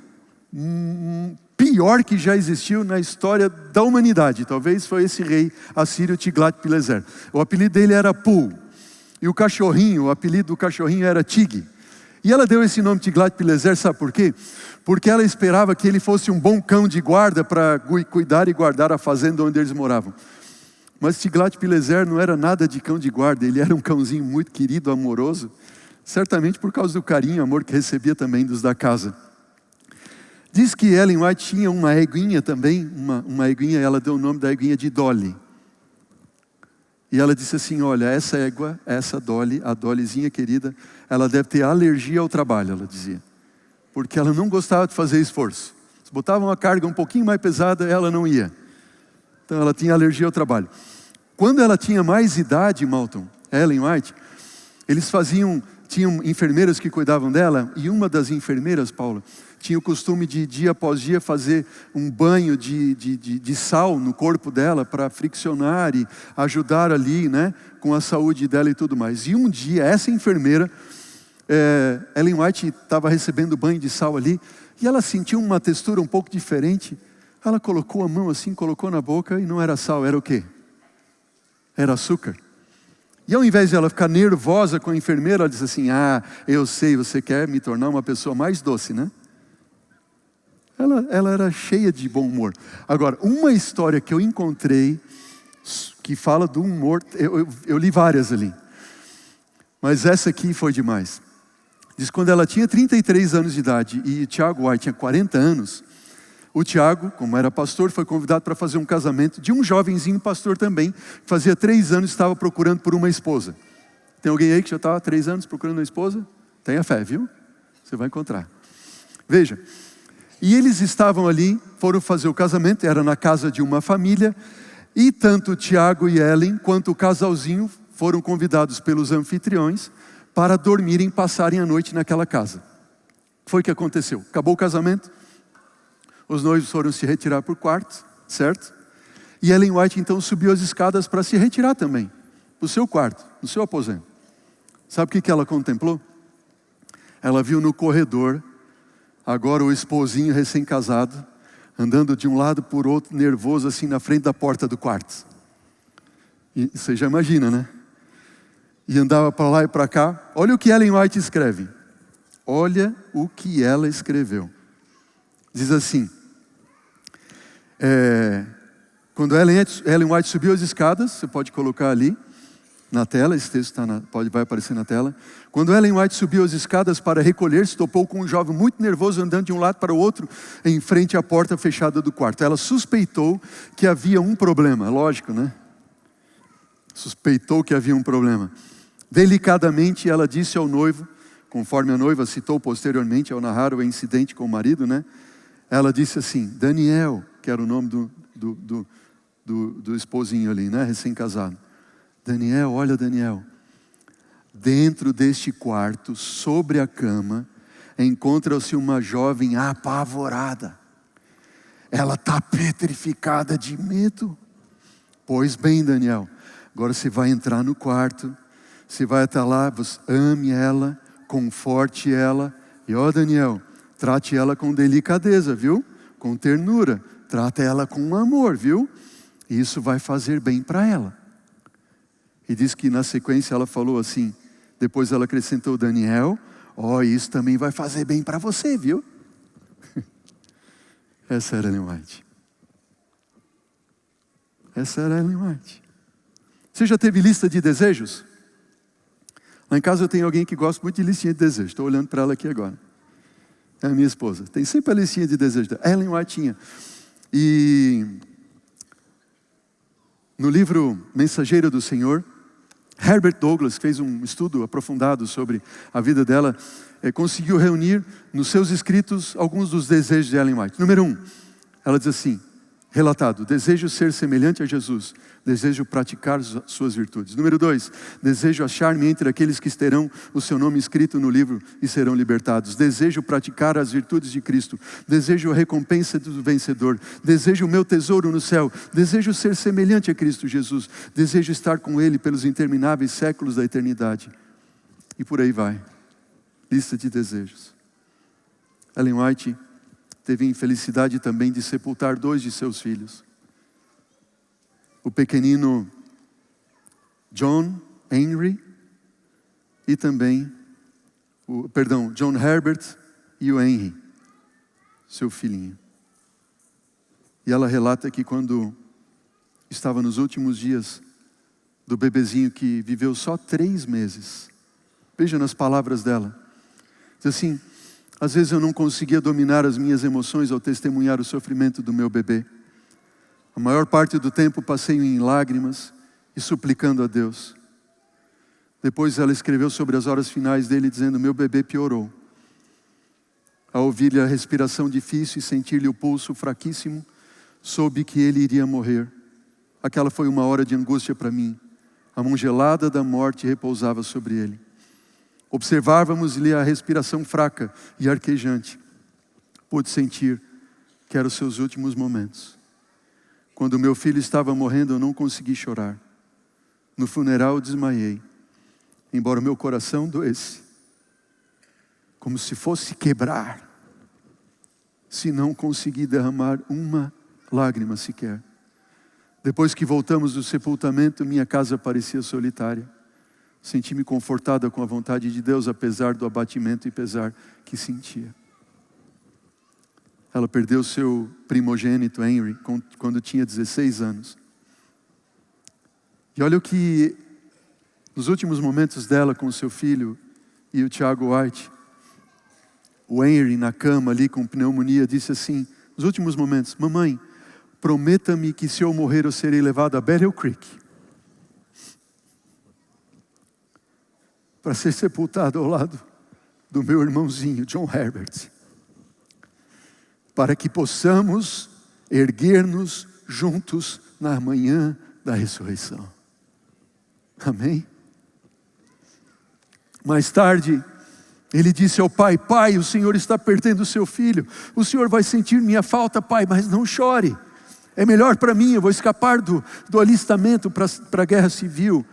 pior que já existiu na história da humanidade. Talvez foi esse rei assírio Tiglat-Pileser. O apelido dele era Pul. E o apelido do cachorrinho era Tig. E ela deu esse nome Tiglat-Pileser, sabe por quê? Porque ela esperava que ele fosse um bom cão de guarda para cuidar e guardar a fazenda onde eles moravam. Mas Tiglat-Pileser não era nada de cão de guarda, ele era um cãozinho muito querido, amoroso, certamente por causa do carinho e amor que recebia também dos da casa. Diz que Ellen White tinha uma eguinha também, uma eguinha, ela deu o nome da eguinha de Dolly. E ela disse assim, olha, essa égua, essa Dolly, a Dollyzinha querida, ela deve ter alergia ao trabalho, ela dizia. Porque ela não gostava de fazer esforço. Se botava uma carga um pouquinho mais pesada, ela não ia. Então ela tinha alergia ao trabalho. Quando ela tinha mais idade, Malton, Ellen White, tinham enfermeiras que cuidavam dela, e uma das enfermeiras, Paula, tinha o costume de dia após dia fazer um banho de sal no corpo dela para friccionar e ajudar ali, né, com a saúde dela e tudo mais. E um dia, essa enfermeira, Ellen White estava recebendo banho de sal ali, e ela sentiu uma textura um pouco diferente. Ela colocou a mão assim, colocou na boca, e não era sal, era o quê? Era açúcar. E ao invés de ela ficar nervosa com a enfermeira, ela disse assim, eu sei, você quer me tornar uma pessoa mais doce, né? Ela era cheia de bom humor. Agora, uma história que eu encontrei, que fala do humor, eu li várias ali, mas essa aqui foi demais. Diz que quando ela tinha 33 anos de idade e Tiago White tinha 40 anos, o Tiago, como era pastor, foi convidado para fazer um casamento de um jovenzinho pastor também, que fazia 3 anos estava procurando por uma esposa. Tem alguém aí que já estava há 3 anos procurando uma esposa? Tenha fé, viu? Você vai encontrar. Veja, e eles estavam ali, foram fazer o casamento, era na casa de uma família, e tanto Tiago e Ellen, quanto o casalzinho, foram convidados pelos anfitriões para dormirem, passarem a noite naquela casa. Foi o que aconteceu. Acabou o casamento, os noivos foram se retirar por quartos, certo? E Ellen White então subiu as escadas para se retirar também, para o seu quarto, no seu aposento. Sabe o que ela contemplou? Ela viu no corredor, agora o esposinho recém-casado, andando de um lado por outro, nervoso assim na frente da porta do quarto. E você já imagina, né? E andava para lá e para cá. Olha o que Ellen White escreve. Olha o que ela escreveu. Diz assim, quando Ellen White subiu as escadas, você pode colocar ali na tela, esse texto vai aparecer na tela. Quando Ellen White subiu as escadas para recolher-se, topou com um jovem muito nervoso andando de um lado para o outro em frente à porta fechada do quarto. Ela suspeitou que havia um problema, lógico, né? Suspeitou que havia um problema. Delicadamente ela disse ao noivo, conforme a noiva citou posteriormente ao narrar o incidente com o marido, né? Ela disse assim, Daniel, que era o nome do esposinho ali, né? Recém-casado. Daniel, olha Daniel, dentro deste quarto, sobre a cama, encontra-se uma jovem apavorada. Ela está petrificada de medo. Pois bem, Daniel, agora você vai entrar no quarto, você vai até lá, você ame ela, conforte ela, e ó Daniel, trate ela com delicadeza, viu? Com ternura, trate ela com amor, viu? Isso vai fazer bem para ela. E diz que na sequência ela falou assim, depois ela acrescentou, Daniel, isso também vai fazer bem para você, viu? Essa era Ellen White. Essa era Ellen White. Você já teve lista de desejos? Lá em casa eu tenho alguém que gosta muito de listinha de desejos. Estou olhando para ela aqui agora. É a minha esposa. Tem sempre a listinha de desejos dela. Ellen White tinha. E no livro Mensageiro do Senhor, Herbert Douglas fez um estudo aprofundado sobre a vida dela, conseguiu reunir nos seus escritos alguns dos desejos de Ellen White. Número 1, ela diz assim, relatado: desejo ser semelhante a Jesus, desejo praticar suas virtudes. Número 2, desejo achar-me entre aqueles que terão o seu nome escrito no livro e serão libertados. Desejo praticar as virtudes de Cristo, desejo a recompensa do vencedor, desejo o meu tesouro no céu, desejo ser semelhante a Cristo Jesus, desejo estar com Ele pelos intermináveis séculos da eternidade. E por aí vai, lista de desejos. Ellen White teve a infelicidade também de sepultar 2 de seus filhos. O pequenino John Henry e também John Herbert e o Henry, seu filhinho. E ela relata que quando estava nos últimos dias do bebezinho que viveu só 3 meses, veja nas palavras dela, diz assim: às vezes eu não conseguia dominar as minhas emoções ao testemunhar o sofrimento do meu bebê. A maior parte do tempo passei em lágrimas e suplicando a Deus. Depois ela escreveu sobre as horas finais dele, dizendo: meu bebê piorou. Ao ouvir-lhe a respiração difícil e sentir-lhe o pulso fraquíssimo, soube que ele iria morrer. Aquela foi uma hora de angústia para mim. A mão gelada da morte repousava sobre ele. Observávamos-lhe a respiração fraca e arquejante. Pude sentir que eram os seus últimos momentos. Quando meu filho estava morrendo, eu não consegui chorar. No funeral eu desmaiei, embora o meu coração doesse, como se fosse quebrar, se não consegui derramar uma lágrima sequer. Depois que voltamos do sepultamento, minha casa parecia solitária. Senti-me confortada com a vontade de Deus, apesar do abatimento e pesar que sentia. Ela perdeu seu primogênito, Henry, quando tinha 16 anos. E olha o que, nos últimos momentos dela com o seu filho e o Tiago White, o Henry na cama ali com pneumonia, disse assim, nos últimos momentos: mamãe, prometa-me que se eu morrer eu serei levado a Battle Creek para ser sepultado ao lado do meu irmãozinho, John Herbert, para que possamos erguer-nos juntos na manhã da ressurreição. Amém? Mais tarde, ele disse ao pai: pai, o Senhor está perdendo o seu filho, o Senhor vai sentir minha falta, pai, mas não chore, é melhor para mim, eu vou escapar do alistamento para a guerra civil,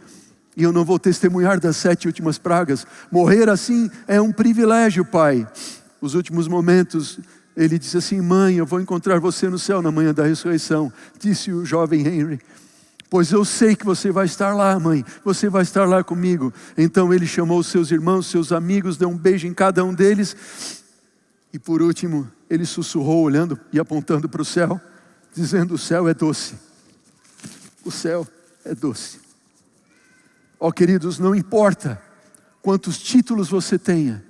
e eu não vou testemunhar das 7 últimas pragas. Morrer assim é um privilégio, pai. Os últimos momentos, ele disse assim: mãe, eu vou encontrar você no céu na manhã da ressurreição. Disse o jovem Henry: pois eu sei que você vai estar lá, mãe, você vai estar lá comigo. Então ele chamou os seus irmãos, seus amigos, deu um beijo em cada um deles, e por último, ele sussurrou, olhando e apontando para o céu, dizendo: o céu é doce, o céu é doce. Ó queridos, não importa quantos títulos você tenha,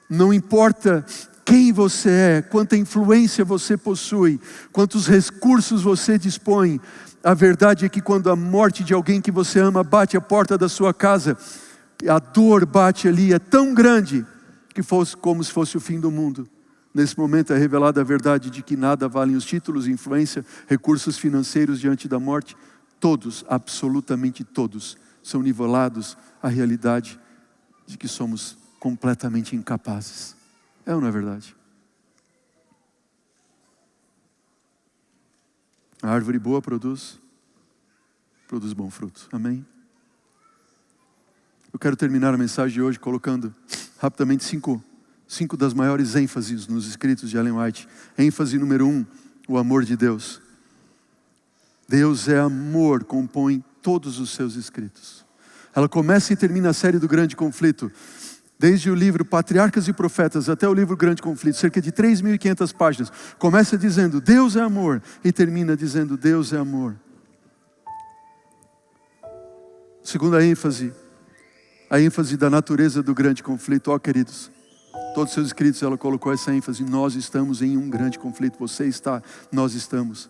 não importa quem você é, quanta influência você possui, quantos recursos você dispõe, a verdade é que quando a morte de alguém que você ama bate a porta da sua casa, a dor bate ali, é tão grande, que fosse como se fosse o fim do mundo. Nesse momento é revelada a verdade de que nada valem os títulos, influência, recursos financeiros diante da morte. Todos, absolutamente todos, são nivelados à realidade de que somos completamente incapazes. É ou não é verdade? A árvore boa produz bom fruto. Amém? Eu quero terminar a mensagem de hoje colocando rapidamente cinco das maiores ênfases nos escritos de Ellen White. ênfase número 1, o amor de Deus. Deus é amor, compõe todos os seus escritos. Ela começa e termina a série do Grande Conflito, desde o livro Patriarcas e Profetas até o livro Grande Conflito, cerca de 3.500 páginas. Começa dizendo Deus é amor e termina dizendo Deus é amor. Segunda ênfase, a ênfase da natureza do Grande Conflito. Ó queridos, Todos os seus escritos ela colocou essa ênfase: nós estamos em um grande conflito. Você está, nós estamos.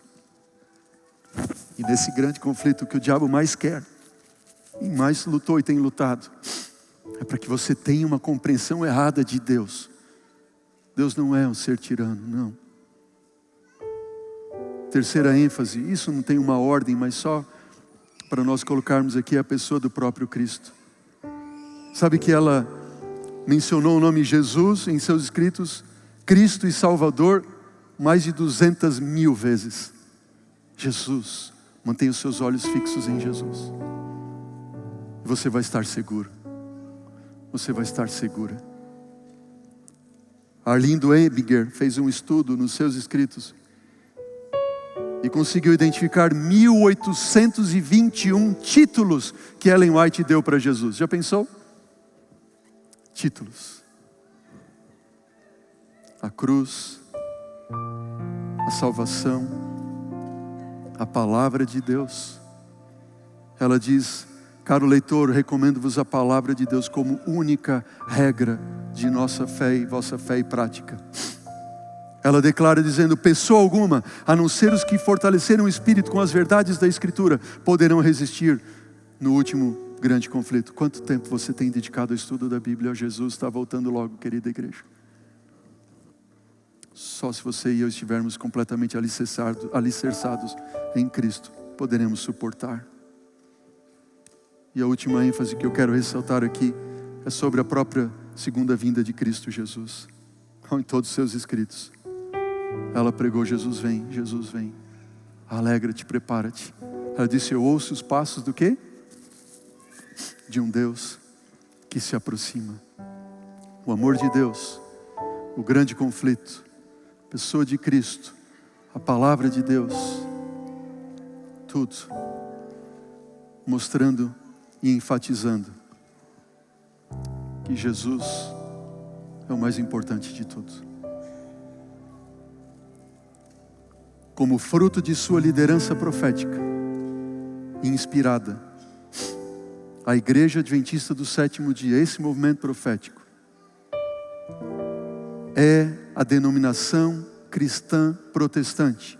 E nesse grande conflito, o que o diabo mais quer, e mais lutou e tem lutado, é para que você tenha uma compreensão errada de Deus. Deus não é um ser tirano, não. Terceira ênfase, isso não tem uma ordem, mas só para nós colocarmos aqui a pessoa do próprio Cristo. Sabe que ela mencionou o nome Jesus em seus escritos, Cristo e Salvador, mais de 200.000 vezes. Jesus, mantenha os seus olhos fixos em Jesus. Você vai estar seguro. Você vai estar segura. Arlindo Ebinger fez um estudo nos seus escritos e conseguiu identificar 1821 títulos que Ellen White deu para Jesus. Já pensou? Títulos. A cruz, a salvação, a palavra de Deus. Ela diz: caro leitor, recomendo-vos a palavra de Deus como única regra de nossa fé e vossa fé e prática. Ela declara dizendo: pessoa alguma, a não ser os que fortaleceram o espírito com as verdades da Escritura, poderão resistir no último grande conflito. Quanto tempo você tem dedicado ao estudo da Bíblia? Jesus está voltando logo, querida igreja. Só se você e eu estivermos completamente alicerçados em Cristo, poderemos suportar. E a última ênfase que eu quero ressaltar aqui é sobre a própria segunda vinda de Cristo Jesus. Em todos os seus escritos, ela pregou: Jesus vem, Jesus vem. Alegra-te, prepara-te. Ela disse: eu ouço os passos do quê? De um Deus que se aproxima. O amor de Deus, o grande conflito, a pessoa de Cristo, a palavra de Deus, tudo mostrando e enfatizando que Jesus é o mais importante de tudo. Como fruto de sua liderança profética e inspirada, a Igreja Adventista do Sétimo Dia, esse movimento profético, é a denominação cristã protestante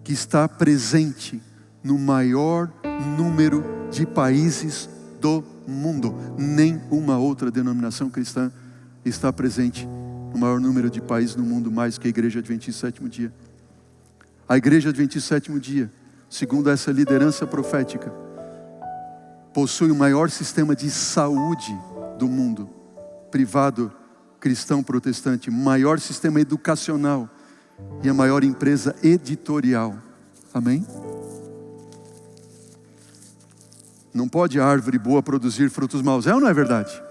que está presente no maior número de países do mundo. Nenhuma outra denominação cristã está presente no maior número de países no mundo mais que a Igreja Adventista Sétimo Dia. A Igreja Adventista Sétimo Dia, segundo essa liderança profética, possui o maior sistema de saúde do mundo, privado cristão protestante, maior sistema educacional e a maior empresa editorial. Amém? Não pode a árvore boa produzir frutos maus, é ou não é verdade?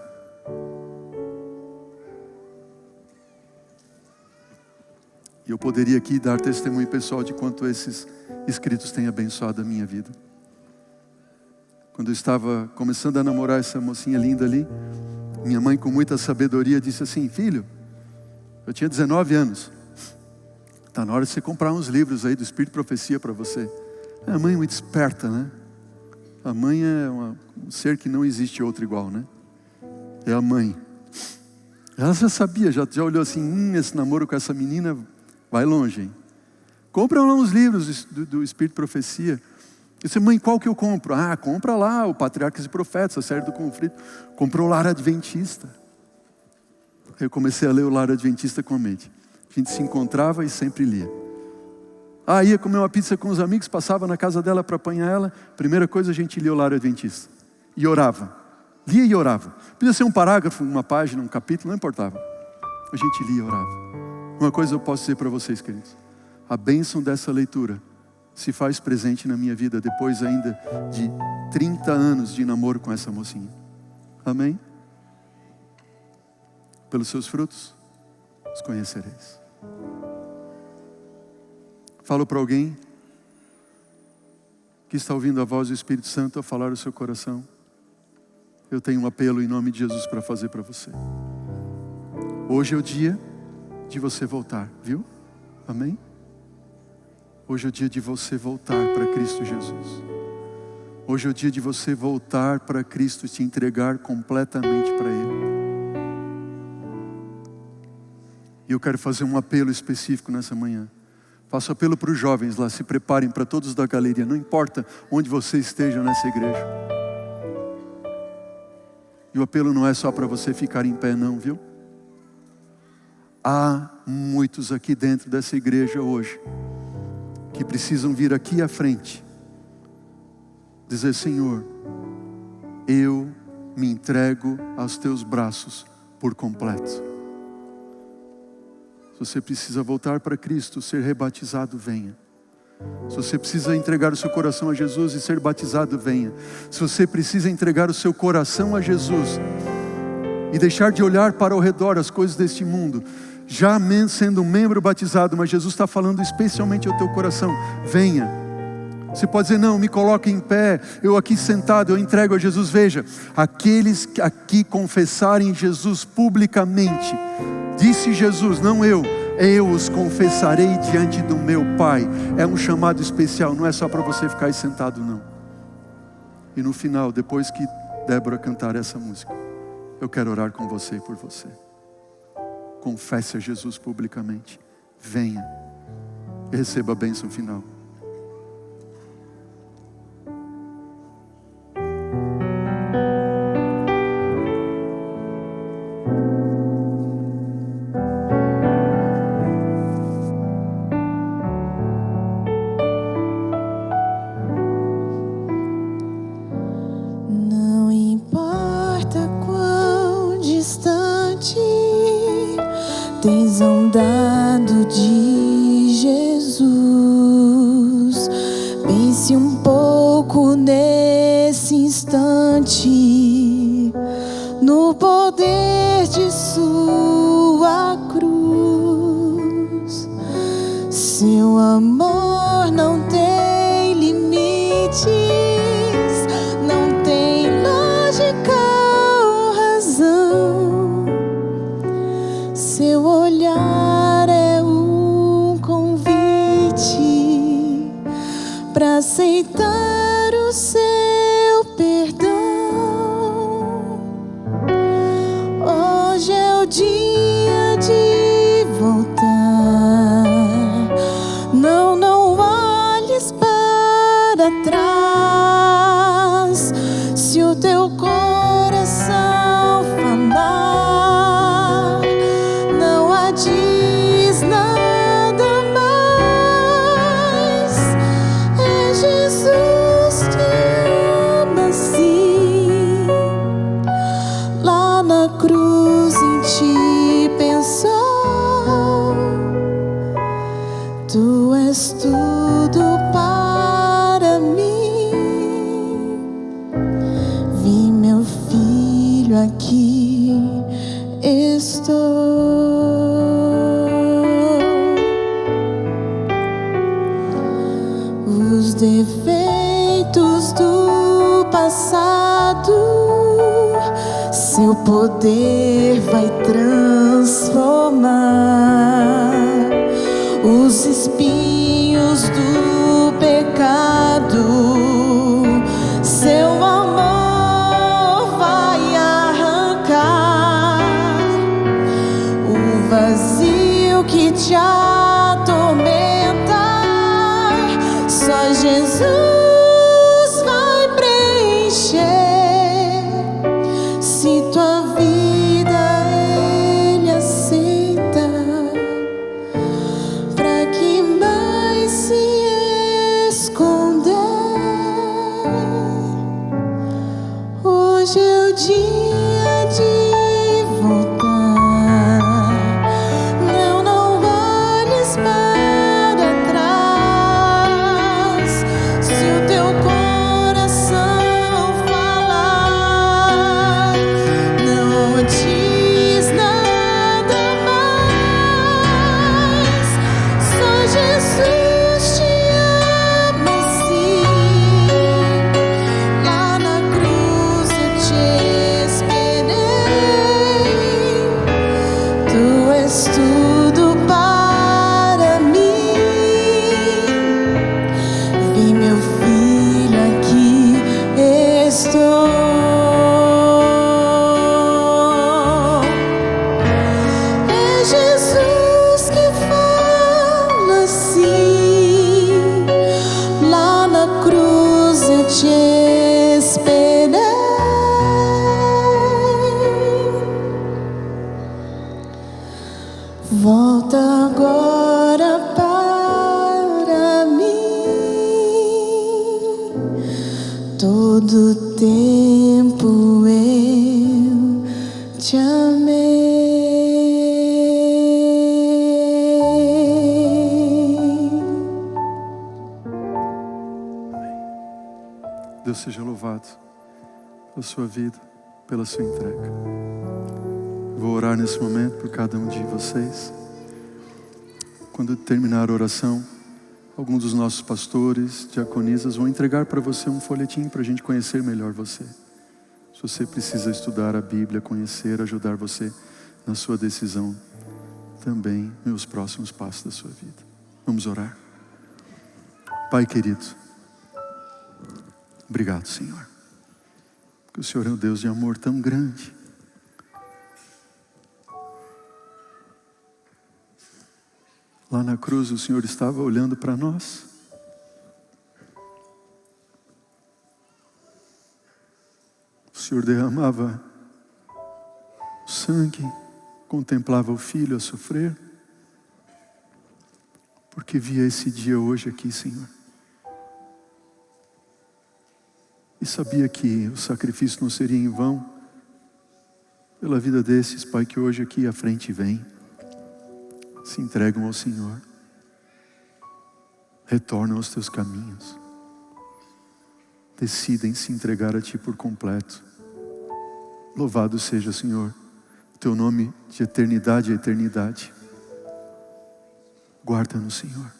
E eu poderia aqui dar testemunho pessoal de quanto esses escritos têm abençoado a minha vida. Quando eu estava começando a namorar essa mocinha linda ali, minha mãe, com muita sabedoria, disse assim: filho, eu tinha 19 anos, está na hora de você comprar uns livros aí do Espírito de Profecia para você. A mãe é muito esperta, né? A mãe é um ser que não existe outro igual, né? É a mãe. Ela já sabia, já olhou assim: esse namoro com essa menina vai longe, hein? Compra lá uns livros do Espírito de Profecia. Eu disse: mãe, qual que eu compro? Ah, compra lá o Patriarcas e Profetas, a série do conflito. Comprou o Lar Adventista. Aí eu comecei a ler o Lar Adventista com a mente. A gente se encontrava e sempre lia. Ah, ia comer uma pizza com os amigos, passava na casa dela para apanhar ela. Primeira coisa, a gente lia o Lar Adventista. E orava. Lia e orava. Podia ser um parágrafo, uma página, um capítulo, não importava. A gente lia e orava. Uma coisa eu posso dizer para vocês, queridos: a bênção dessa leitura se faz presente na minha vida depois ainda de 30 anos de namoro com essa mocinha. Amém? Pelos seus frutos os conhecereis. Falo para alguém que está ouvindo a voz do Espírito Santo a falar o seu coração: eu tenho um apelo em nome de Jesus para fazer para você. Hoje é o dia de você voltar, viu? Amém? Hoje é o dia de você voltar para Cristo Jesus. Hoje é o dia de você voltar para Cristo e te entregar completamente para Ele. E eu quero fazer um apelo específico nessa manhã. Faço apelo para os jovens lá, se preparem, para todos da galeria, não importa onde você esteja nessa igreja. E o apelo não é só para você ficar em pé não, viu? Há muitos aqui dentro dessa igreja hoje, que precisam vir aqui à frente, dizer: Senhor, eu me entrego aos teus braços por completo. Se você precisa voltar para Cristo, ser rebatizado, venha. Se você precisa entregar o seu coração a Jesus e ser batizado, venha. Se você precisa entregar o seu coração a Jesus e deixar de olhar para ao redor as coisas deste mundo, já sendo um membro batizado, mas Jesus está falando especialmente ao teu coração, venha. Você pode dizer: não, me coloque em pé, eu aqui sentado, eu entrego a Jesus. Veja, aqueles que aqui confessarem Jesus publicamente, disse Jesus, não eu os confessarei diante do meu Pai. É um chamado especial, não é só para você ficar aí sentado não. E no final, depois que Débora cantar essa música, eu quero orar com você e por você. Confesse a Jesus publicamente, venha e receba a bênção final. Tens andado de Jesus. Pense um pouco nesse instante, no poder de sua cruz. Seu amor não tem limites, não tem lógica ou razão. Seu olhar é um convite para aceitar o seu perdão. Hoje é o dia de voltar. Não olhes para trás. Se o teu coração falar, diz nada mais. É Jesus te ama assim. Lá na cruz em ti pensou. Tu és tudo para mim. Vi meu filho, aqui estou. Os defeitos do passado, seu poder vai transformar. Os espinhos do pecado, seu amor vai arrancar. O vazio que te atormenta, só Jesus vai preencher. Se tua vida Ele aceita, pra que mais se esconder? Hoje é o dia de voltar. Não olhes para trás. Se o teu coração falar, não diz nada mais. Só Jesus te ama assim. Lá na cruz eu te todo tempo eu te amei. Deus seja louvado pela sua vida, pela sua entrega. Vou orar nesse momento por cada um de vocês. Quando terminar a oração, alguns dos nossos pastores, diaconisas vão entregar para você um folhetim para a gente conhecer melhor você. Se você precisa estudar a Bíblia, conhecer, ajudar você na sua decisão, também nos próximos passos da sua vida. Vamos orar. Pai querido, obrigado, Senhor, porque o Senhor é um Deus de amor tão grande. Lá na cruz o Senhor estava olhando para nós. O Senhor derramava o sangue, contemplava o Filho a sofrer, porque via esse dia hoje aqui, Senhor. E sabia que o sacrifício não seria em vão, pela vida desses, Pai, que hoje aqui à frente vem, se entregam ao Senhor, retornam aos teus caminhos, decidem se entregar a Ti por completo. Louvado seja, Senhor, o Teu nome de eternidade a eternidade. Guarda-nos, Senhor,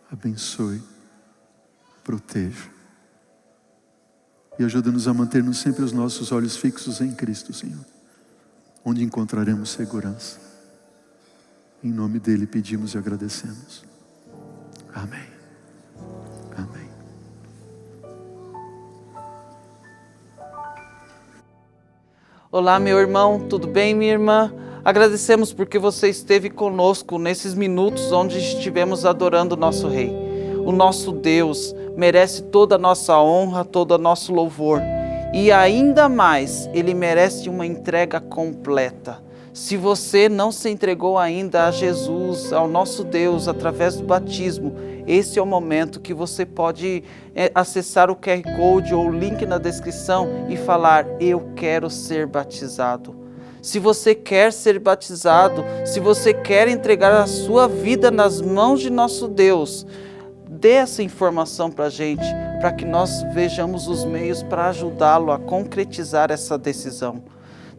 abençoe, proteja e ajuda-nos a manter-nos sempre os nossos olhos fixos em Cristo, Senhor, onde encontraremos segurança. Em nome dele pedimos e agradecemos. Amém. Amém. Olá, meu irmão, tudo bem, minha irmã? Agradecemos porque você esteve conosco nesses minutos onde estivemos adorando o nosso Rei. O nosso Deus merece toda a nossa honra, todo o nosso louvor. E ainda mais, Ele merece uma entrega completa. Se você não se entregou ainda a Jesus, ao nosso Deus, através do batismo, esse é o momento que você pode acessar o QR Code ou o link na descrição e falar: eu quero ser batizado. Se você quer ser batizado, se você quer entregar a sua vida nas mãos de nosso Deus, dê essa informação para a gente, para que nós vejamos os meios para ajudá-lo a concretizar essa decisão.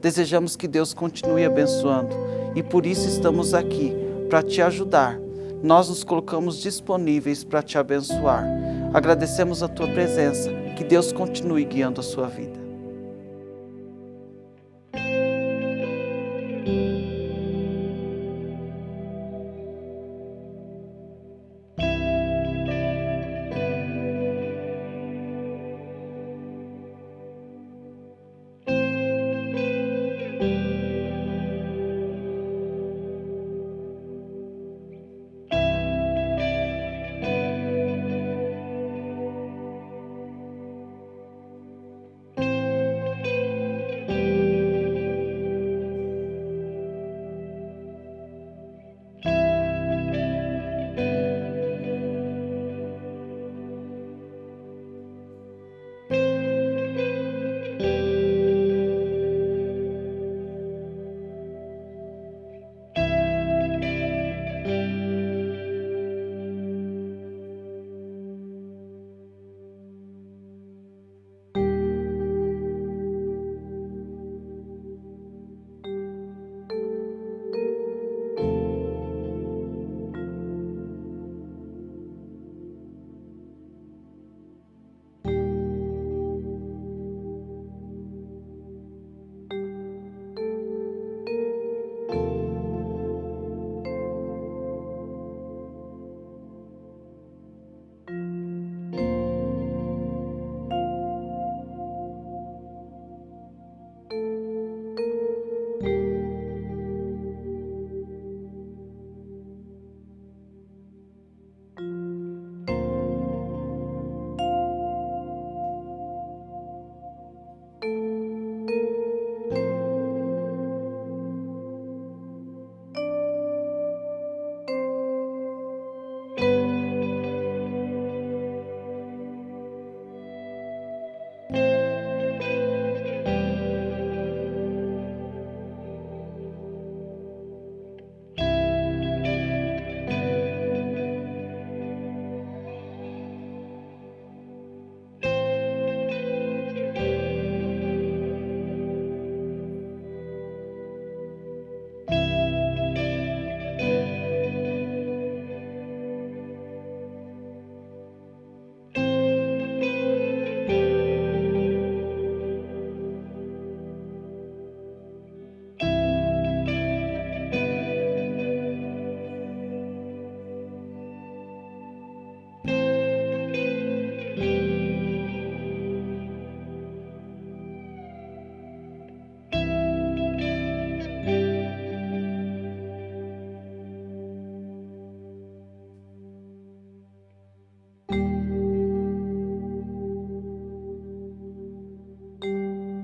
Desejamos que Deus continue abençoando e por isso estamos aqui, para te ajudar. Nós nos colocamos disponíveis para te abençoar. Agradecemos a tua presença, que Deus continue guiando a sua vida.